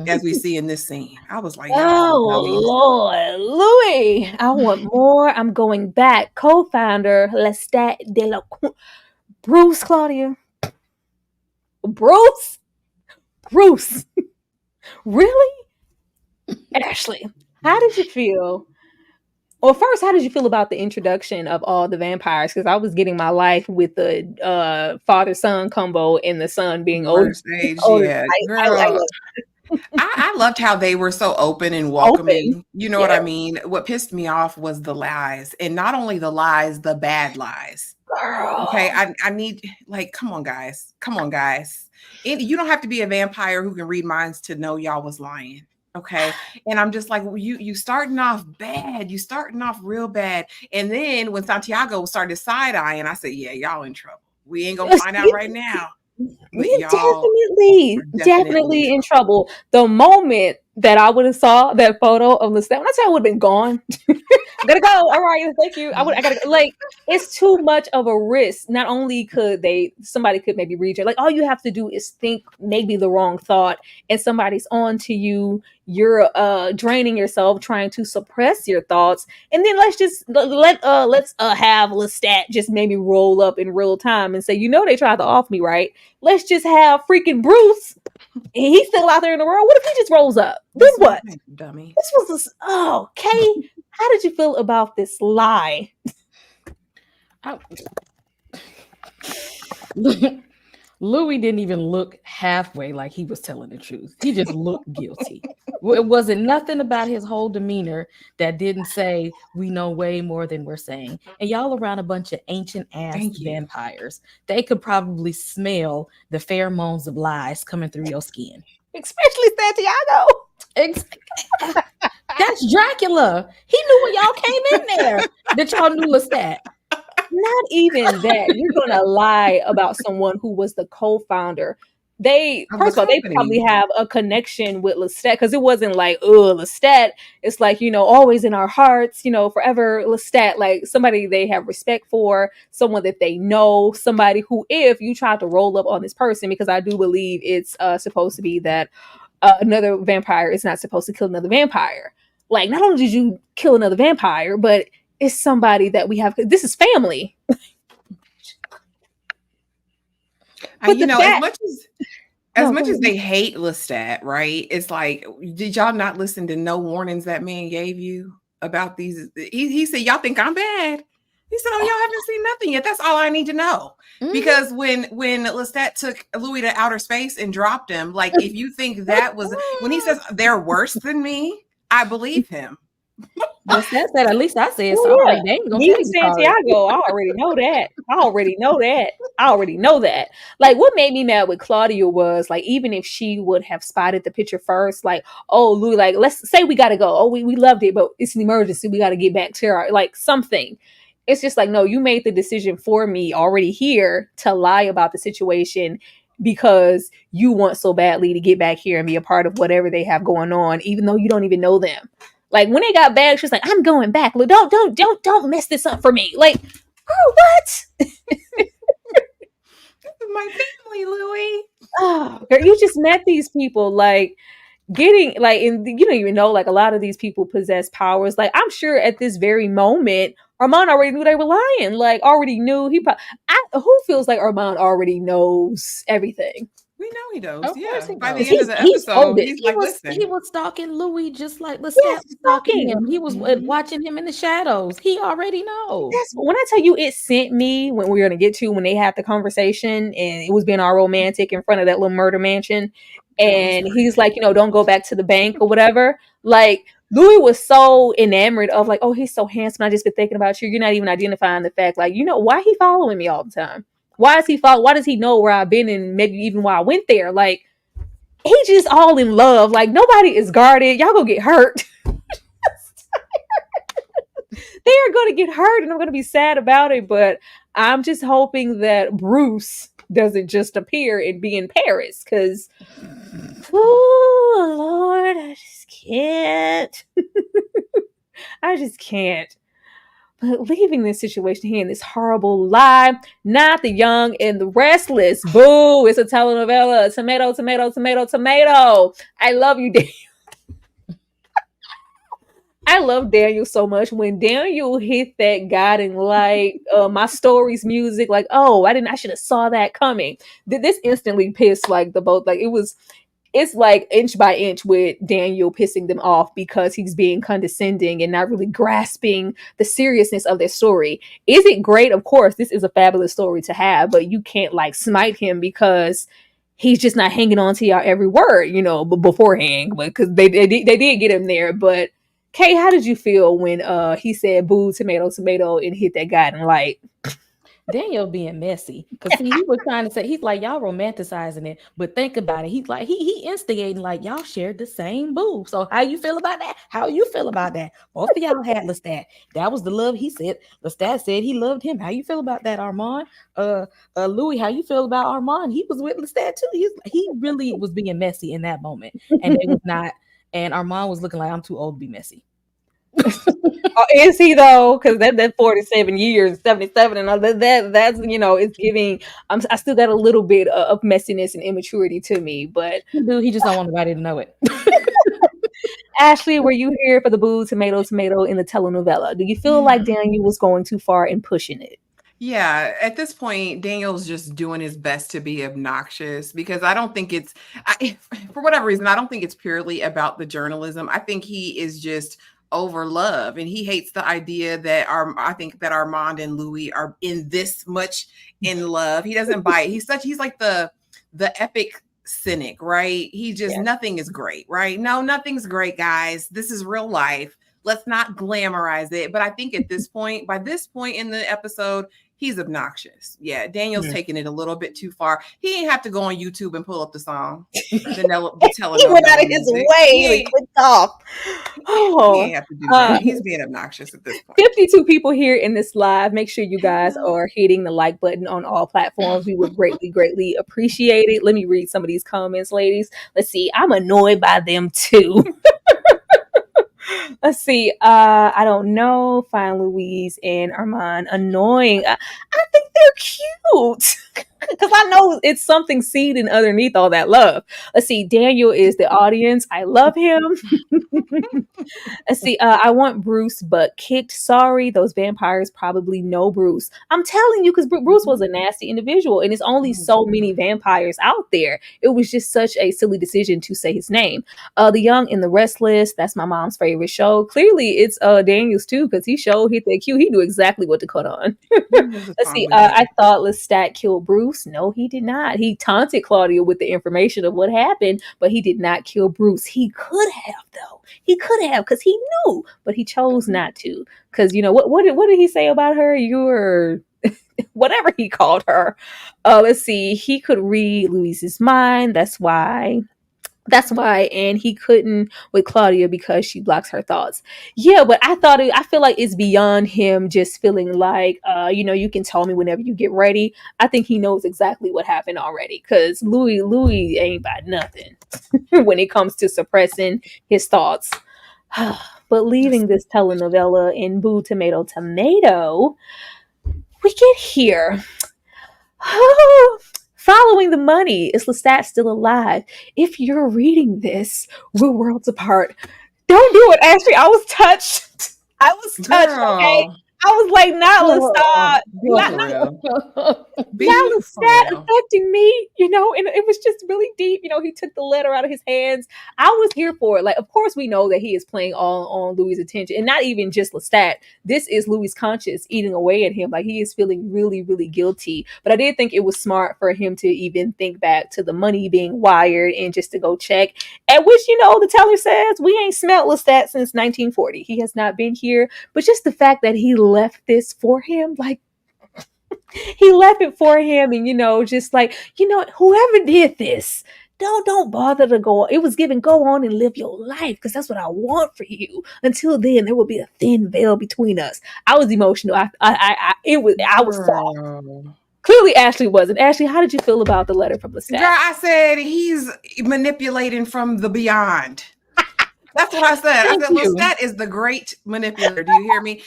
as we see in this scene. I was like, oh, Lord, Louis, I want more. I'm going back. Co-founder, Lestat de la Bruce, Claudia. Bruce? Really? Ashley, how did you feel? Well, first, how did you feel about the introduction of all the vampires? Because I was getting my life with the father-son combo and the son being older. Yeah, I loved how they were so open and welcoming. You know what I mean? What pissed me off was the lies. And not only the lies, the bad lies. Girl. Okay, I need, like, come on, guys. You don't have to be a vampire who can read minds to know y'all was lying. Okay. And I'm just like, well, you starting off bad. You starting off real bad. And then when Santiago started side-eyeing, I said, yeah, y'all in trouble. We ain't gonna find out right now. We're definitely in trouble. The moment that I would have saw that photo of Lestat, when I say I would have been gone. I gotta go. All right, thank you. I gotta go. Like, it's too much of a risk. Not only could somebody could maybe read you. Like, all you have to do is think maybe the wrong thought, and somebody's on to you. You're draining yourself, trying to suppress your thoughts, and then let's have Lestat just maybe roll up in real time and say, they tried to off me, right? Let's just have freaking Bruce. He's still out there in the world. What if he just rolls up? Then what? Dummy. This was okay. How did you feel about this lie? Louis didn't even look halfway like he was telling the truth. He just looked guilty. It wasn't nothing about his whole demeanor that didn't say we know way more than we're saying. And y'all around a bunch of ancient ass vampires. They could probably smell the pheromones of lies coming through your skin. Especially Santiago. That's Dracula. He knew when y'all came in there that y'all knew Lestat. Not even that. You're gonna lie about someone who was the co-founder. First of all, they probably have a connection with Lestat, because it wasn't like, Lestat. It's like, always in our hearts, forever Lestat, like somebody they have respect for, someone that they know, somebody who, if you try to roll up on this person, because I do believe it's supposed to be that another vampire is not supposed to kill another vampire. Like, not only did you kill another vampire, but it's somebody that we have. This is family. As much as they hate Lestat, right? It's like, did y'all not listen to no warnings that man gave you about these? He said, y'all think I'm bad. He said, y'all haven't seen nothing yet. That's all I need to know. Mm-hmm. Because when Lestat took Louis to outer space and dropped him, like, if you think that was, when he says they're worse than me, I believe him. Lestat said, at least I said Oh, sorry. yeah. They ain't gonna Me tell and you sorry. Santiago, I already know that. I already know that. Like, what made me mad with Claudia was, like, even if she would have spotted the picture first, like, oh, Louis, like, let's say we got to go. Oh, we loved it, but it's an emergency. We got to get back to our, like, something. It's just like, no, you made the decision for me already here to lie about the situation because you want so badly to get back here and be a part of whatever they have going on, even though you don't even know them. Like, when they got back, she was like, I'm going back. Look, don't mess this up for me. Like, oh, what? This is my family, Louis. Oh, girl, you just met these people, like, getting, like, and you don't even know, like, a lot of these people possess powers. Like, I'm sure at this very moment, Armand already knew they were lying. Like, already knew. Who feels like Armand already knows everything? We know he knows. Of Yeah. course he By knows. the end of the He's episode, told it. he's like, listen. He was stalking Louis just like Lestat Yes, was stalking stalking. him. He was watching him in the shadows. He already knows. That's when I tell you it sent me when we were gonna get to when they had the conversation and it was being all romantic in front of that little murder mansion. And he's like, don't go back to the bank or whatever. Like, Louis was so enamored of, like, oh, he's so handsome. I just been thinking about you. You're not even identifying the fact, like, why he following me all the time? Why does he know where I've been and maybe even why I went there? Like, he just all in love. Like, nobody is guarded. Y'all gonna get hurt. They are going to get hurt and I'm going to be sad about it, but I'm just hoping that Bruce doesn't just appear and be in Paris because, oh, Lord, I just can't. I just can't. But leaving this situation here in this horrible lie, not the young and the restless. Boo, it's a telenovela. Tomato, tomato, tomato, tomato. I love you, Daniel. I love Daniel so much. When Daniel hit that guiding light, my story's music, like, oh, I should have saw that coming. This instantly pissed like the both. Like, it's like inch by inch with Daniel pissing them off because he's being condescending and not really grasping the seriousness of their story. Is it great? Of course, this is a fabulous story to have, but you can't like smite him because he's just not hanging on to y'all every word, beforehand, because they did get him there, but Kay, how did you feel when he said boo, tomato, tomato, and hit that guiding light? Daniel being messy. Because he was trying to say, he's like, y'all romanticizing it, but think about it. He's like, he instigating, like, y'all shared the same boo. So how you feel about that? How you feel about that? Both of y'all had Lestat. That was the love he said. Lestat said he loved him. How you feel about that, Armand? Louis, how you feel about Armand? He was with Lestat too. He really was being messy in that moment. And they was not. And Armand was looking like, I'm too old to be messy. Is he though? Because that 47 years, 77, and all that's it's giving. I still got a little bit of messiness and immaturity to me, but Dude, he just don't want nobody to know it. Ashley, were you here for the boo, tomato, tomato in the telenovela? Do you feel like Daniel was going too far and pushing it? Yeah, at this point, Daniel's just doing his best to be obnoxious because I don't think for whatever reason, I don't think it's purely about the journalism. I think he is just over love and he hates the idea that I think that Armand and Louis are in this much in love. He doesn't buy it. He's like the epic cynic, right? He just, nothing is great, right? No, nothing's great, guys. This is real life. Let's not glamorize it. But I think by this point in the episode, he's obnoxious. Yeah, Daniel's taking it a little bit too far. He ain't have to go on YouTube and pull up the song. He went out of his way and clicked off. He ain't have to do that. He's being obnoxious at this point. 52 people here in this live. Make sure you guys are hitting the like button on all platforms. We would greatly, greatly appreciate it. Let me read some of these comments, ladies. Let's see. I'm annoyed by them too. Let's see. I don't know. Fine Louise and Armand. Annoying. I think they're cute. Because I know it's something seeding underneath all that love. Let's see. Daniel is the audience. I love him. Let's see. I want Bruce, but kicked. Sorry. Those vampires probably know Bruce. I'm telling you, because Bruce was a nasty individual, and there's only so many vampires out there. It was just such a silly decision to say his name. The Young and the Restless. That's my mom's favorite show. Clearly, it's Daniel's too, because he hit that cue. He knew exactly what to cut on. Let's see. I thought Lestat killed Bruce. No, he did not. He taunted Claudia with the information of what happened, but he did not kill Bruce. He could have, though. He could have, because he knew, but he chose not to. Because, you know, what did he say about her? You're whatever he called her. Let's see. He could read Louise's mind. That's why. And he couldn't with Claudia because she blocks her thoughts. Yeah, but I feel like it's beyond him just feeling like, you know, you can tell me whenever you get ready. I think he knows exactly what happened already, because Louis ain't about nothing when it comes to suppressing his thoughts. But leaving this telenovela in Boo Tomato Tomato, we get here. Following the money, is Lestat still alive? If you're reading this, we're worlds apart. Don't do it, Ashley. I was touched. Okay? I was like, not Lestat. Not Lestat affecting me, you know, and it was just really deep. You know, he took the letter out of his hands. I was here for it. Like, of course, we know that he is playing on Louis' attention, and not even just Lestat. This is Louis' conscience eating away at him. Like, he is feeling really, really guilty. But I did think it was smart for him to even think back to the money being wired and just to go check. At which, you know, the teller says, we ain't smelt Lestat since 1940. He has not been here. But just the fact that he left this for him, like, he left it for him, and, you know, just like, you know, whoever did this, don't bother to go. It was given, go on and live your life, because that's what I want for you. Until then, there will be a thin veil between us. I was emotional. I was soft. Clearly, Ashley wasn't. Ashley, how did you feel about the letter from Lestat? Girl, I said he's manipulating from the beyond. That's what I said. I said, Lestat is the great manipulator. Do you hear me?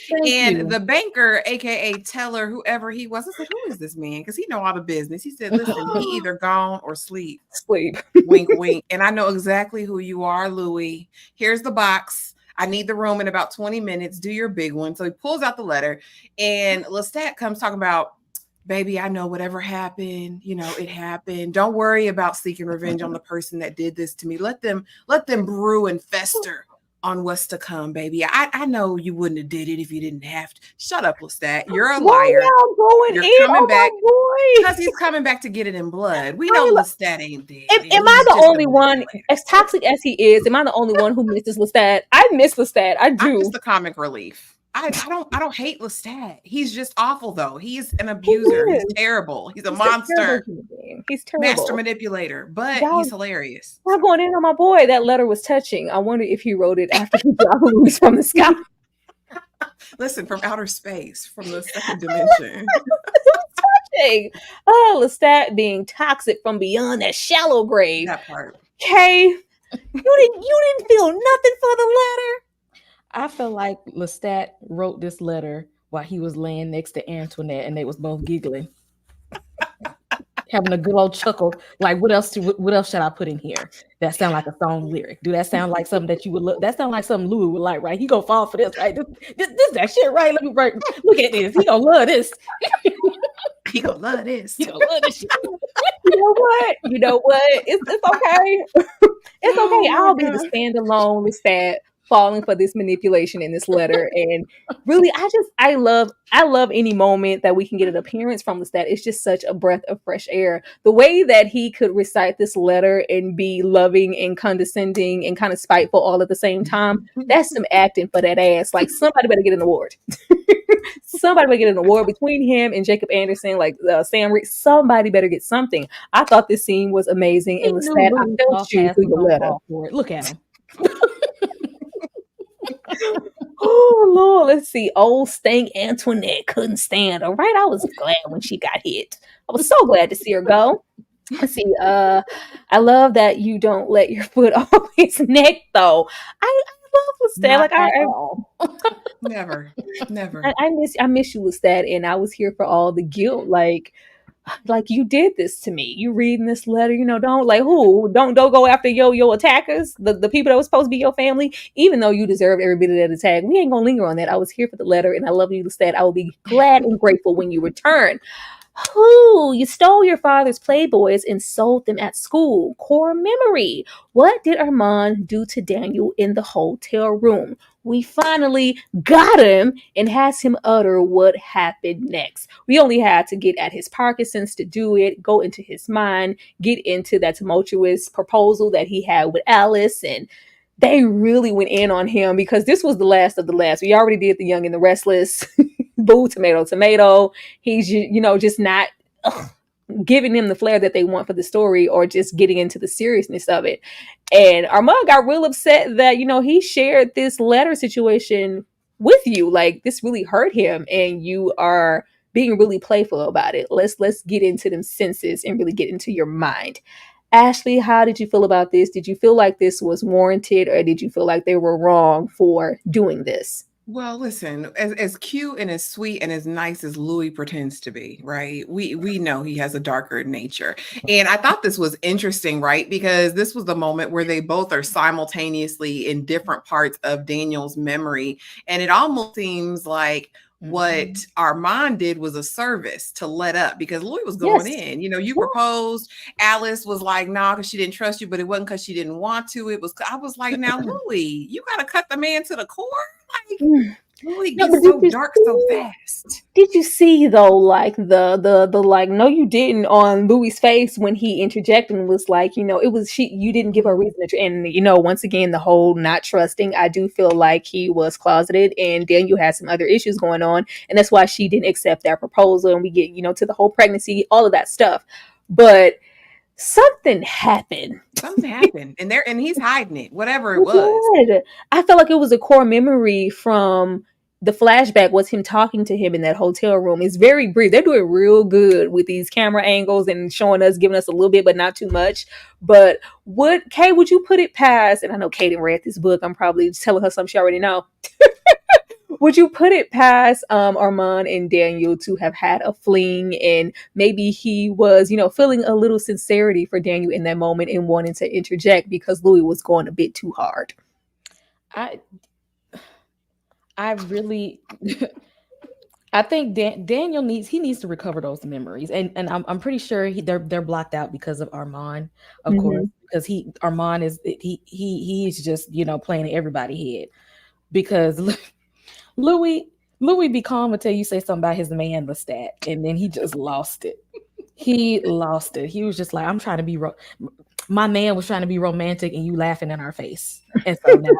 The banker, aka teller, whoever he was, I said, who is this man? Because he know all the business. He said, listen, he either gone or sleep. Wink, wink. And I know exactly who you are, Louis. Here's the box. I need the room in about 20 minutes. Do your big one. So he pulls out the letter, and Lestat comes talking about, baby, I know whatever happened, you know, it happened. Don't worry about seeking revenge on the person that did this to me. Let them brew and fester on what's to come, baby. I know you wouldn't have did it if you didn't have to. Shut up, Lestat. You're a liar. You're coming back because he's coming back to get it in blood. We know Lestat ain't dead. Am I the only one, as toxic as he is, am I the only one who misses Lestat? I miss Lestat. I do. I'm just the comic relief. I don't hate Lestat. He's just awful, though. He's an abuser. He's terrible. He's a monster. He's terrible. Master manipulator, but he's hilarious. I'm going in on my boy. That letter was touching. I wonder if he wrote it after he dropped Louis from the sky. Listen, from outer space, from the second dimension. Touching. Oh, Lestat being toxic from beyond that shallow grave. That part. Okay. You didn't feel nothing for the letter? I feel like Lestat wrote this letter while he was laying next to Antoinette, and they was both giggling, having a good old chuckle. Like, what else should I put in here? That sound like a song lyric. Do that sound like something that you would look? That sound like something Louis would like, right? He gonna fall for this, right? This that shit, right? Let me write. Look at this. He gonna love this. He gonna love this. He gonna love this shit. You know what? It's okay. It's okay. I'll be the standalone Lestat falling for this manipulation in this letter. And really, I love any moment that we can get an appearance from Lestat. It's just such a breath of fresh air. The way that he could recite this letter and be loving and condescending and kind of spiteful all at the same time, that's some acting for that ass. Like, somebody better get an award. Somebody better get an award between him and Jacob Anderson, like Sam Rick. Somebody better get something. I thought this scene was amazing. And Lestat, I felt you through the letter. Look at him. Oh Lord, let's see. Old stank Antoinette couldn't stand her, right? I was glad when she got hit. I was so glad to see her go. Let's see. I love that you don't let your foot off his neck, though. I love Lestat. Like never. I miss you, Lestat, and I was here for all the guilt. Like you did this to me. You reading this letter, you know, don't go after your attackers, the people that were supposed to be your family, even though you deserved every bit of that attack. We ain't gonna linger on that. I was here for the letter, and I love you, Lestat. I will be glad and grateful when you return. Who? You stole your father's Playboys and sold them at school. Core memory. What did Armand do to Daniel in the hotel room? We finally got him and has him utter what happened next. We only had to get at his Parkinson's to do it, go into his mind, get into that tumultuous proposal that he had with Alice, and they really went in on him because this was the last of the last. We already did The Young and the Restless. Boo, tomato, tomato. He's, just not giving them the flair that they want for the story or just getting into the seriousness of it. And Armand got real upset that, he shared this letter situation with you. Like, this really hurt him and you are being really playful about it. Let's get into them senses and really get into your mind. Ashley, how did you feel about this? Did you feel like this was warranted or did you feel like they were wrong for doing this? Well, listen, as cute and as sweet and as nice as Louis pretends to be, right? We know he has a darker nature. And I thought this was interesting, right? Because this was the moment where they both are simultaneously in different parts of Daniel's memory. And it almost seems like what Armand did was a service to let up because Louis was going in. You proposed. Alice was like, nah, because she didn't trust you, but it wasn't because she didn't want to. I was like, now, Louis, you got to cut the man to the core. Like, Louis gets so dark so fast. Did you see though, like the like, no, you didn't on Louis' face when he interjected and was like, it was you didn't give her reason to, and once again, the whole not trusting. I do feel like he was closeted and Daniel had some other issues going on, and that's why she didn't accept that proposal. And we get, to the whole pregnancy, all of that stuff. But something happened. And he's hiding it, whatever it was. I felt like it was a core memory from the flashback was him talking to him in that hotel room. It's very brief. They're doing real good with these camera angles and showing us, giving us a little bit, but not too much. But Kay, would you put it past, and I know Kay didn't read this book, I'm probably telling her something she already know. Would you put it past Armand and Daniel to have had a fling and maybe he was, feeling a little sincerity for Daniel in that moment and wanting to interject because Louis was going a bit too hard? I really, I think Daniel needs to recover those memories, and I'm pretty sure they're blocked out because of Armand, of course, because Armand is he's just playing in everybody's head because Louis be calm until you say something about his man Lestat, and then he just lost it. He lost it. He was just like, I'm trying to be my man was trying to be romantic and you laughing in our face. And so now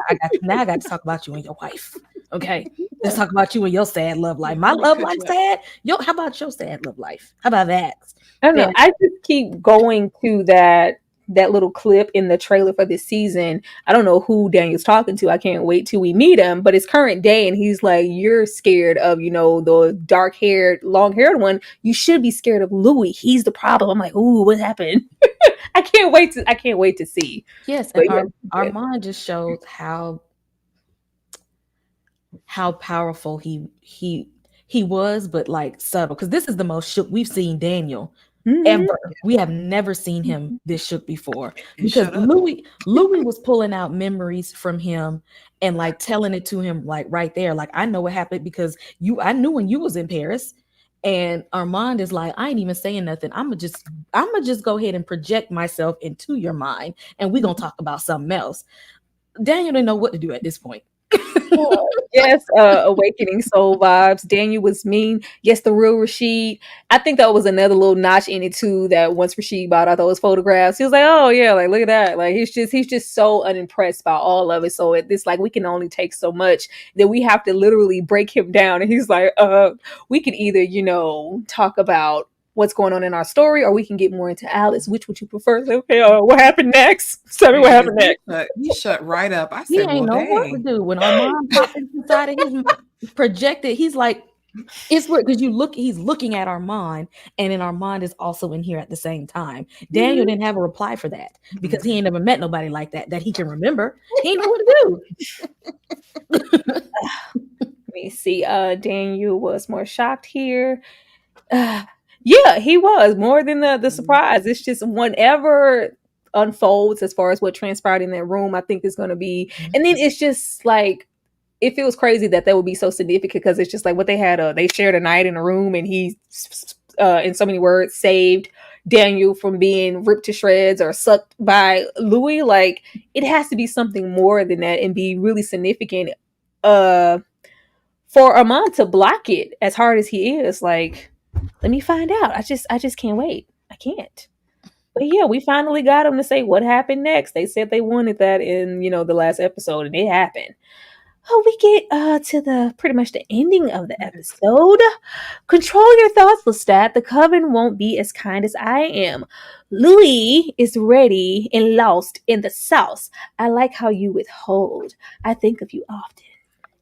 I got to talk about you and your wife. Okay. Let's talk about you and your sad love life. My love life sad. How about your sad love life? How about that? I don't know. I just keep going to that little clip in the trailer for this season. I don't know who Daniel's talking to. I can't wait till we meet him, but it's current day and he's like, you're scared of, the dark-haired, long-haired one. You should be scared of Louis. He's the problem. I'm like, ooh, what happened? I can't wait to see. Yes, and Armand just showed how powerful he was, but like subtle, because this is the most shook we've seen Daniel ever. We have never seen him this shook before because Louis was pulling out memories from him and like telling it to him like right there, like, I know what happened because I knew when you was in Paris. And Armand is like, I ain't even saying nothing. I'm gonna just go ahead and project myself into your mind and we're gonna talk about something else. Daniel didn't know what to do at this point. Yes, Awakening Soul vibes. Daniel was mean. Yes, the real Rashid. I think that was another little notch in it too. That once Rashid bought out those photographs, he was like, "Oh yeah, like look at that." Like he's just so unimpressed by all of it. So it's like we can only take so much that we have to literally break him down. And he's like, we can either talk about what's going on in our story, or we can get more into Alice. Which would you prefer? Okay, what happened next? Tell me what happened next. He shut right up. I said, he ain't know what to do when Armand popped inside of his projected. He's like, it's weird because he's looking at Armand, and then Armand is also in here at the same time. Daniel didn't have a reply for that because he ain't never met nobody like that he can remember. He ain't know what to do. Let me see. Daniel was more shocked here. Yeah, he was more than the surprise. It's just whenever unfolds as far as what transpired in that room, I think is going to be, and then it's just like, it feels crazy that would be so significant because it's just like what they had, they shared a night in a room and he in so many words, saved Daniel from being ripped to shreds or sucked by Louis. Like, it has to be something more than that and be really significant for Armand to block it as hard as he is. Like, let me find out. I just can't wait. I can't. But yeah, we finally got him to say what happened next. They said they wanted that in, the last episode, and it happened. Oh, we get to the pretty much the ending of the episode. Control your thoughts, Lestat. The Coven won't be as kind as I am. Louis is ready and lost in the South. I like how you withhold. I think of you often.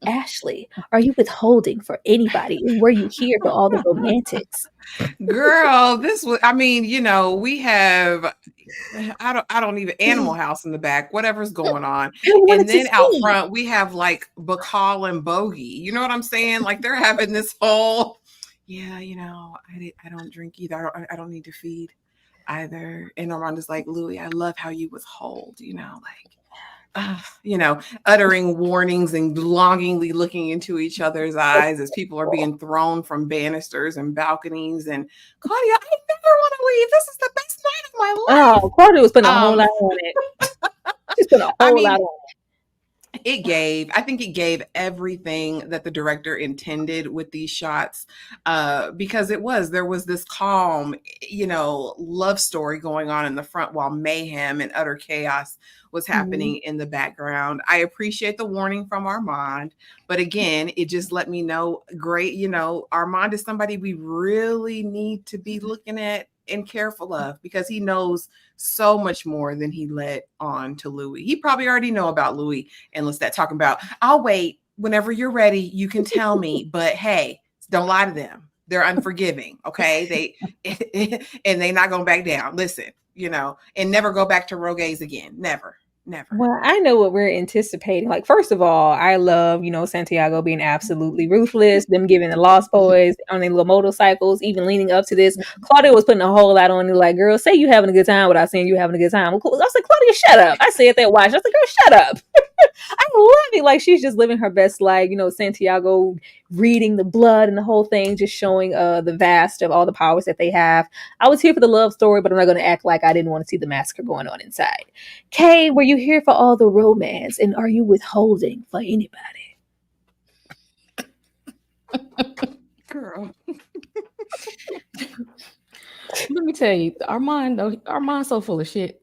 Ashley, are you withholding for anybody? Or were you here for all the romantics? Girl, this was, we have, I don't even, Animal House in the back, whatever's going on. And then out front, we have like Bacall and Bogey. You know what I'm saying? Like, they're having this whole, I don't drink either. I don't need to feed either. And Armand is like, Louis, I love how you withhold, uttering warnings and longingly looking into each other's eyes as people are being thrown from banisters and balconies. And Claudia, I never want to leave. This is the best night of my life. Oh, Claudia was putting a whole lot on it. She's putting a whole lot on it. I think it gave everything that the director intended with these shots, because there was this calm, love story going on in the front while mayhem and utter chaos was happening in the background. I appreciate the warning from Armand, but again, it just let me know, great, Armand is somebody we really need to be looking at and careful of, because he knows so much more than he let on to Louis. He probably already know about Louis and Lestat talking about, I'll wait, whenever you're ready, you can tell me, but hey, don't lie to them. They're unforgiving. Okay. And they not going back down. Listen, and never go back to Rogues again. Never. Well, I know what we're anticipating. Like, first of all, I love, Santiago being absolutely ruthless, them giving the Lost Boys on their little motorcycles, even leaning up to this. Claudia was putting a whole lot on it, like, girl, say you having a good time without saying you having a good time. I was like, Claudia, shut up. I said that watch. I was like, girl, shut up. I love it. Like, she's just living her best life. Santiago reading the blood and the whole thing, just showing the vast of all the powers that they have. I was here for the love story, but I'm not going to act like I didn't want to see the massacre going on inside. Kay, were you here for all the romance, and are you withholding for anybody? Girl. Let me tell you, Armand's so full of shit.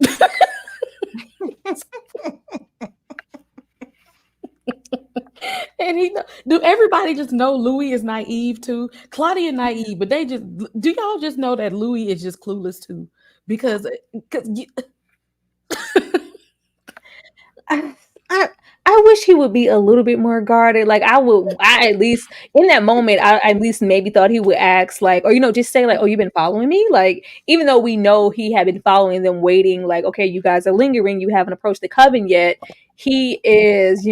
And do everybody just know Louis is naive too? Claudia naive, but do y'all just know that Louis is just clueless too? Because I wish he would be a little bit more guarded. Like, I at least in that moment, I at least maybe thought he would ask, like, or just say like, oh, you've been following me? Like, even though we know he had been following them, waiting, like, okay, you guys are lingering, you haven't approached the Coven yet. He is,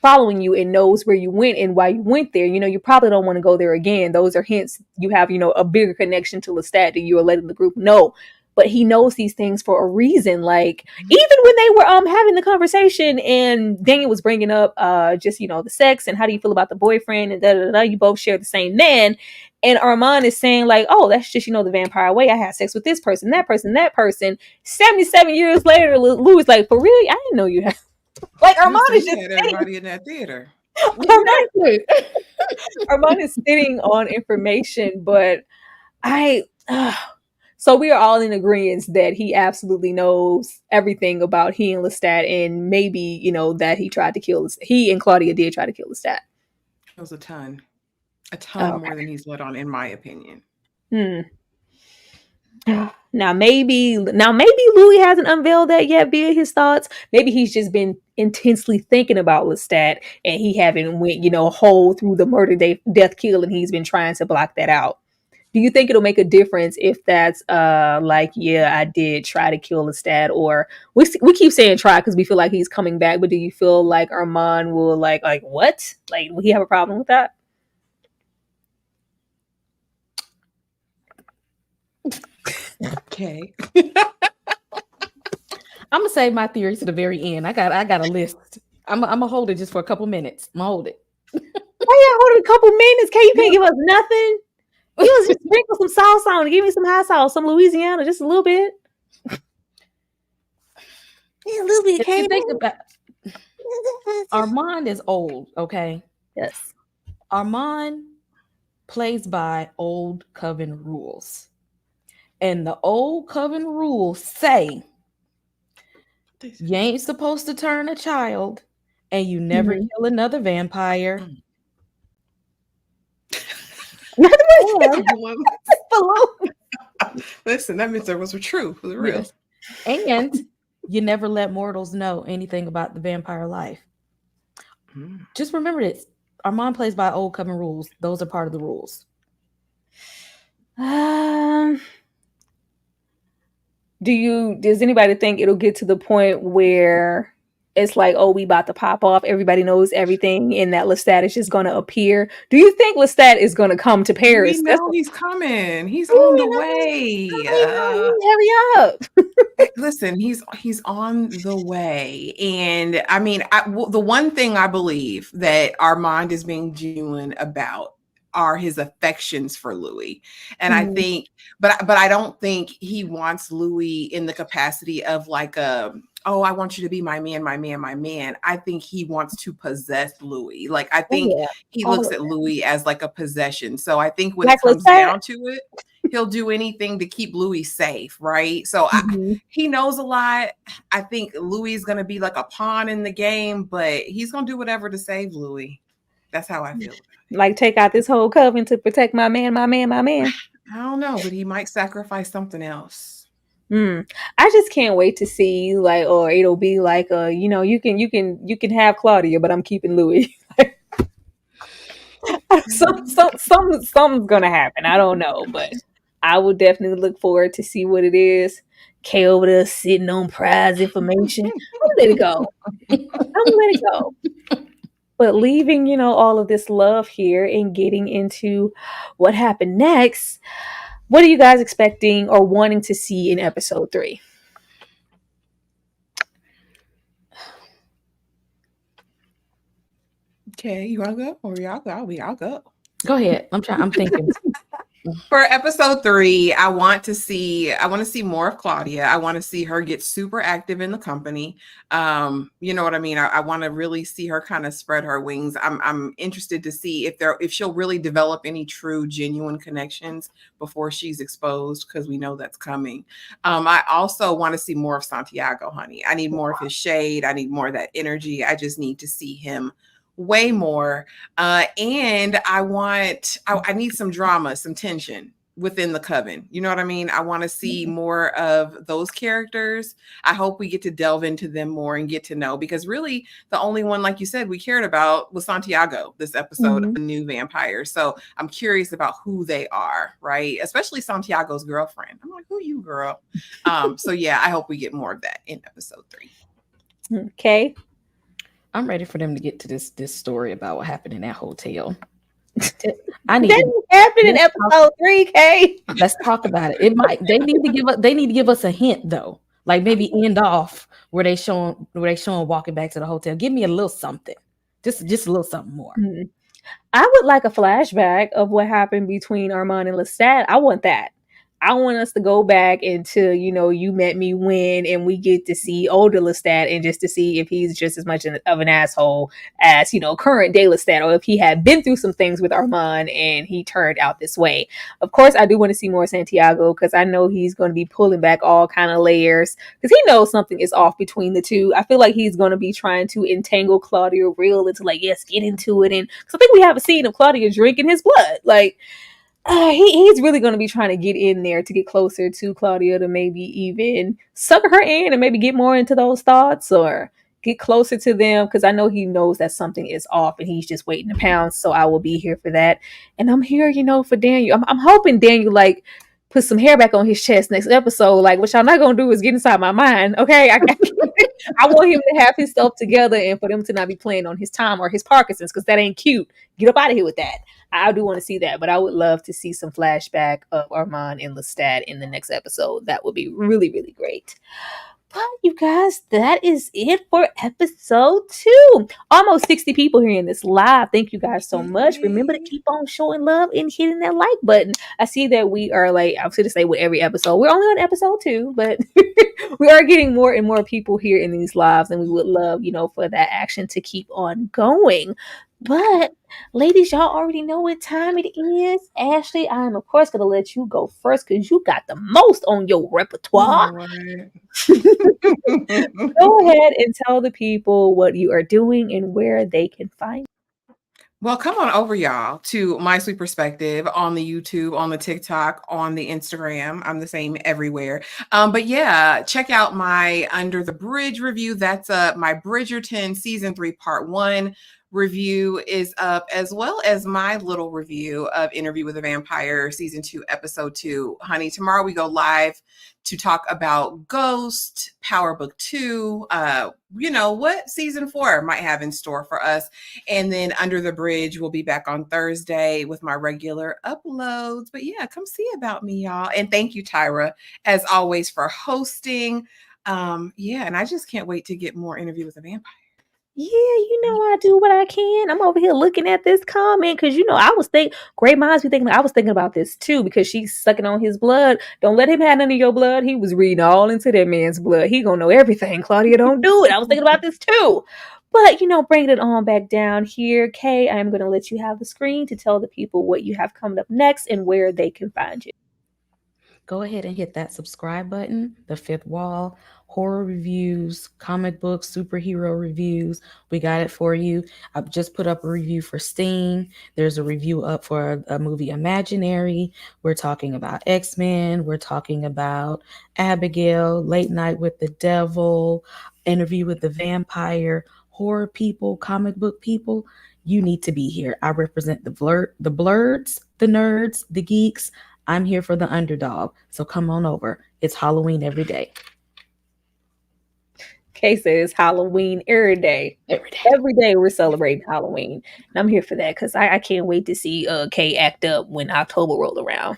following you and knows where you went and why you went there. You probably don't want to go there again. Those are hints you have, a bigger connection to Lestat that you are letting the group know. But he knows these things for a reason. Like, even when they were having the conversation and Daniel was bringing up just, the sex and how do you feel about the boyfriend and da-da-da-da, you both share the same man. And Armand is saying like, oh, that's just, the vampire way. I had sex with this person, that person, that person. 77 years later, Louis is like, for real? I didn't know you had. Like, Armand is just everybody in that theater. Armand is sitting on information, but so we are all in agreement that he absolutely knows everything about he and Lestat, and maybe, that he and Claudia did try to kill Lestat. It was a ton more than he's let on, in my opinion. Now maybe Louis hasn't unveiled that yet via his thoughts. Maybe he's just been intensely thinking about Lestat and he haven't went, whole through the murder, death, kill, and he's been trying to block that out. Do you think it'll make a difference if that's like, yeah, I did try to kill Lestat, or we keep saying try because we feel like he's coming back, but do you feel like Armand will like what? Like, will he have a problem with that? Okay. I'm gonna save my theory to the very end. I got a list. I'm gonna hold it just for a couple minutes. I'm gonna hold it. Why you hold it a couple minutes? You can't give us nothing? You was just sprinkle some sauce on it. Give me some hot sauce, some Louisiana, just a little bit. Yeah, a little bit. If you think about Armand is old, okay? Yes. Armand plays by old Coven rules. And the old Coven rules say you ain't supposed to turn a child and you never kill another vampire. Listen, that means there was true for the real. Yes. And you never let mortals know anything about the vampire life. Just remember this. Armand plays by old Coven rules. Those are part of the rules. Does anybody think it'll get to the point where it's like, oh, we about to pop off, everybody knows everything, and that Lestat is just going to appear? Do you think Lestat is going to come to Paris? We know he's coming. He's on the way. Hurry up. Listen, he's on the way. And I mean, the one thing I believe that Armand is being genuine about are his affections for Louis. And I think, but I don't think he wants Louis in the capacity of like oh, I want you to be my man, my man, my man. I think he wants to possess Louis. Like, I think he looks at Louis as like a possession. So I think when it comes down to it, he'll do anything to keep Louis safe, right? So he knows a lot. I think Louis is going to be like a pawn in the game, but he's going to do whatever to save Louis. That's how I feel about it. Like, take out this whole coven to protect my man, my man, my man. I don't know, but he might sacrifice something else. I just can't wait to see, like, or it'll be like, you can have Claudia, but I'm keeping Louis. Something's gonna happen. I don't know, but I will definitely look forward to see what it is. Kay over there sitting on prize information. I'm gonna let it go. But leaving, all of this love here and getting into what happened next, what are you guys expecting or wanting to see in episode 3? Okay, you want to go or y'all go? I'll go. Go ahead. I'm thinking. For episode 3, I want to see more of Claudia. I want to see her get super active in the company. You know what I mean? I want to really see her kind of spread her wings. I'm interested to see if she'll really develop any true, genuine connections before she's exposed, because we know that's coming. I also want to see more of Santiago, honey. I need more of his shade. I need more of that energy. I just need to see him way more. And I need some drama, some tension within the Coven. You know what I mean? I want to see more of those characters. I hope we get to delve into them more and get to know, because really the only one, like you said, we cared about was Santiago this episode, of the new vampire. So I'm curious about who they are, right? Especially Santiago's girlfriend. I'm like, who you, girl? So yeah, I hope we get more of that in episode 3. Okay. I'm ready for them to get to this story about what happened in that hotel. That happened in episode 3, Kay. Let's talk about it. They need to give us a hint though. Like maybe end off where they showing walking back to the hotel. Give me a little something. Just a little something more. I would like a flashback of what happened between Armand and Lestat. I want that. I want us to go back into, you met me when, and we get to see older Lestat, and just to see if he's just as much of an asshole as, current day Lestat, or if he had been through some things with Armand and he turned out this way. Of course, I do want to see more Santiago, because I know he's going to be pulling back all kind of layers, because he knows something is off between the two. I feel like he's going to be trying to entangle Claudia real into like, yes, get into it. And because I think we have a scene of Claudia drinking his blood. Like, he's really going to be trying to get in there to get closer to Claudia, to maybe even sucker her in and maybe get more into those thoughts or get closer to them, because I know he knows that something is off and he's just waiting to pounce. So I will be here for that. And I'm here, for Daniel. I'm hoping Daniel put some hair back on his chest next episode. Like, what y'all not going to do is get inside my mind. Okay. I want him to have his stuff together and for them to not be playing on his time or his Parkinson's, because that ain't cute. Get up out of here with that. I do want to see that, but I would love to see some flashback of Armand and Lestat in the next episode. That would be really, really great. But you guys, that is it for episode 2. Almost 60 people here in this live. Thank you guys so much. Remember to keep on showing love and hitting that like button. I see that we are like, I was going to say with every episode, we're only on episode 2, but we are getting more and more people here in these lives, and we would love, for that action to keep on going. But ladies, y'all already know what time it is. Ashley, I am of course going to let you go first because you got the most on your repertoire. Go ahead and tell the people what you are doing and where they can find you. Well, come on over, y'all, to My Sweet Perspective on the YouTube, on the TikTok, on the Instagram. I'm the same everywhere. But yeah, check out my Under the Bridge review. That's my Bridgerton season 3, part 1 review is up, as well as my little review of Interview with a Vampire season 2, episode 2. Honey, tomorrow we go live to talk about Ghost, Power Book 2, what season 4 might have in store for us. And then Under the Bridge will be back on Thursday with my regular uploads. But yeah, come see about me, y'all. And thank you, Tyra, as always, for hosting. And I just can't wait to get more Interview with a Vampire. Yeah, I do what I can. I'm over here looking at this comment because I was great minds be thinking. I was thinking about this too because she's sucking on his blood. Don't let him have none of your blood. He was reading all into that man's blood. He gonna know everything. Claudia, don't do it. I was thinking about this too. But bringing it on back down here, Kay, I'm gonna let you have the screen to tell the people what you have coming up next and where they can find you. Go ahead and hit that subscribe button, The Fifth Wall, horror reviews, comic books, superhero reviews. We got it for you. I've just put up a review for Sting. There's a review up for a movie Imaginary. We're talking about X-Men. We're talking about Abigail, Late Night with the Devil, Interview with the Vampire, horror people, comic book people. You need to be here. I represent the blurds, the nerds, the geeks. I'm here for the underdog. So come on over. It's Halloween every day. Kay says Halloween every day. Every day we're celebrating Halloween. And I'm here for that because I can't wait to see Kay act up when October roll around.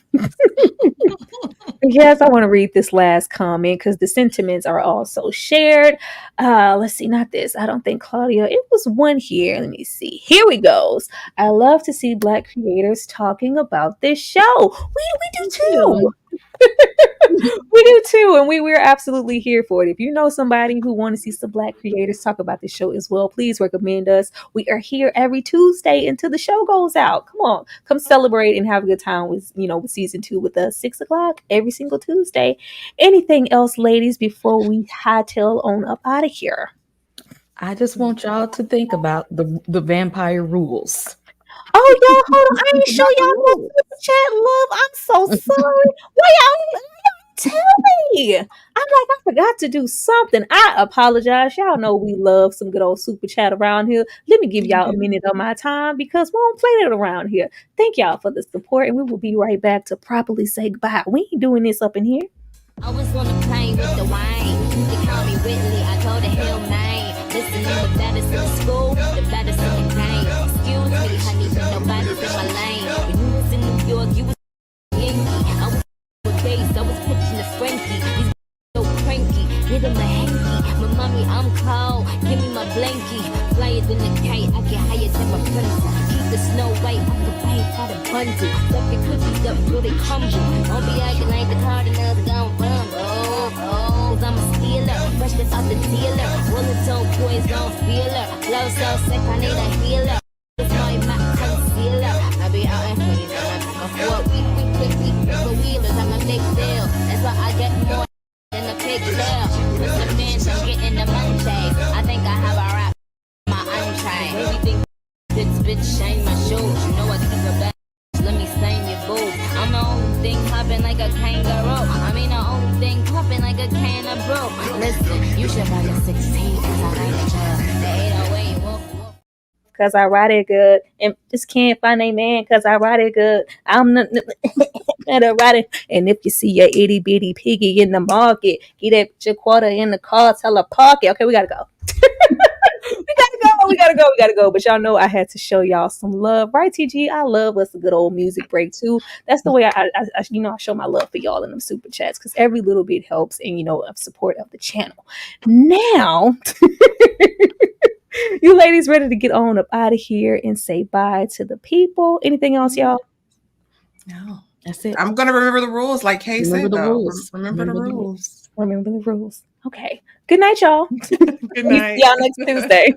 Yes, I want to read this last comment because the sentiments are also shared. Let's see, not this. I don't think Claudia. It was one here. Let me see. Here we go. I love to see Black creators talking about this show. We do too. We do too, and we're absolutely here for it. If you know somebody who want to see some Black creators talk about the show as well, please recommend us. We are here every Tuesday until the show goes out. Come on, come celebrate and have a good time with with season 2 with us 6 o'clock every single Tuesday. Anything else, ladies, before we hightail on up out of here? I just want y'all to think about the vampire rules. Oh, y'all, hold on. I ain't show y'all my super chat love. I'm so sorry. Why y'all tell me? I'm like, I forgot to do something. I apologize. Y'all know we love some good old super chat around here. Let me give y'all a minute of my time because we don't play that around here. Thank y'all for the support, and we will be right back to properly say goodbye. We ain't doing this up in here. I was on the plane with the wine. They call me Whitley. I told the hell nine. Listen, the baddest in the school, the baddest in the game. Excuse me, honey, but nobody's in my lane. When you was in New York, you was Yankee. I was with bass, I was pitching the Frankie. These so cranky, hit him a hanky. My mommy, I'm cold, give me my blankie. Flyer than the kite, I get higher than my pencil. Keep the Snow White, I'm the white by the bundle. Stuff your cookies up till they crumble. Don't be acting like the Cardinals gon' rumble. Cause I'm a stealer, fresh off the dealer. Rolling dope boys gon' feel her. Flow so sick, I need a healer. It's my concealer. I be out and clean, and I pick a 4 week for wheelers. I'm a big deal. That's why I get more than a pig tail. With the man, I'm getting the munchies. I think I have a rap my unchained. Everything this bitch shine my shoes. You know I keep a back. Let me stain your boobs. I'm the only thing hopping like a kangaroo. I mean the only thing popping like a can of brew. Listen, you should buy a 16 cause I like a child. The 808 whoop. Cause I ride it good, and just can't find a man. Cause I ride it good. I'm not gonna ride it. And if you see your itty bitty piggy in the market, get that your quarter in the car, tell her park it. Okay, we gotta go. We gotta go. We gotta go. But y'all know I had to show y'all some love, right? TG, I love us a good old music break too. That's the way I show my love for y'all in them super chats, because every little bit helps, and of support of the channel. Now, you ladies ready to get on up out of here and say bye to the people? Anything else, y'all? No. That's it. I'm gonna remember the rules, like Kay said. rules. Remember the rules. Remember the rules. Okay. Good night, y'all. Good night. See y'all next Tuesday.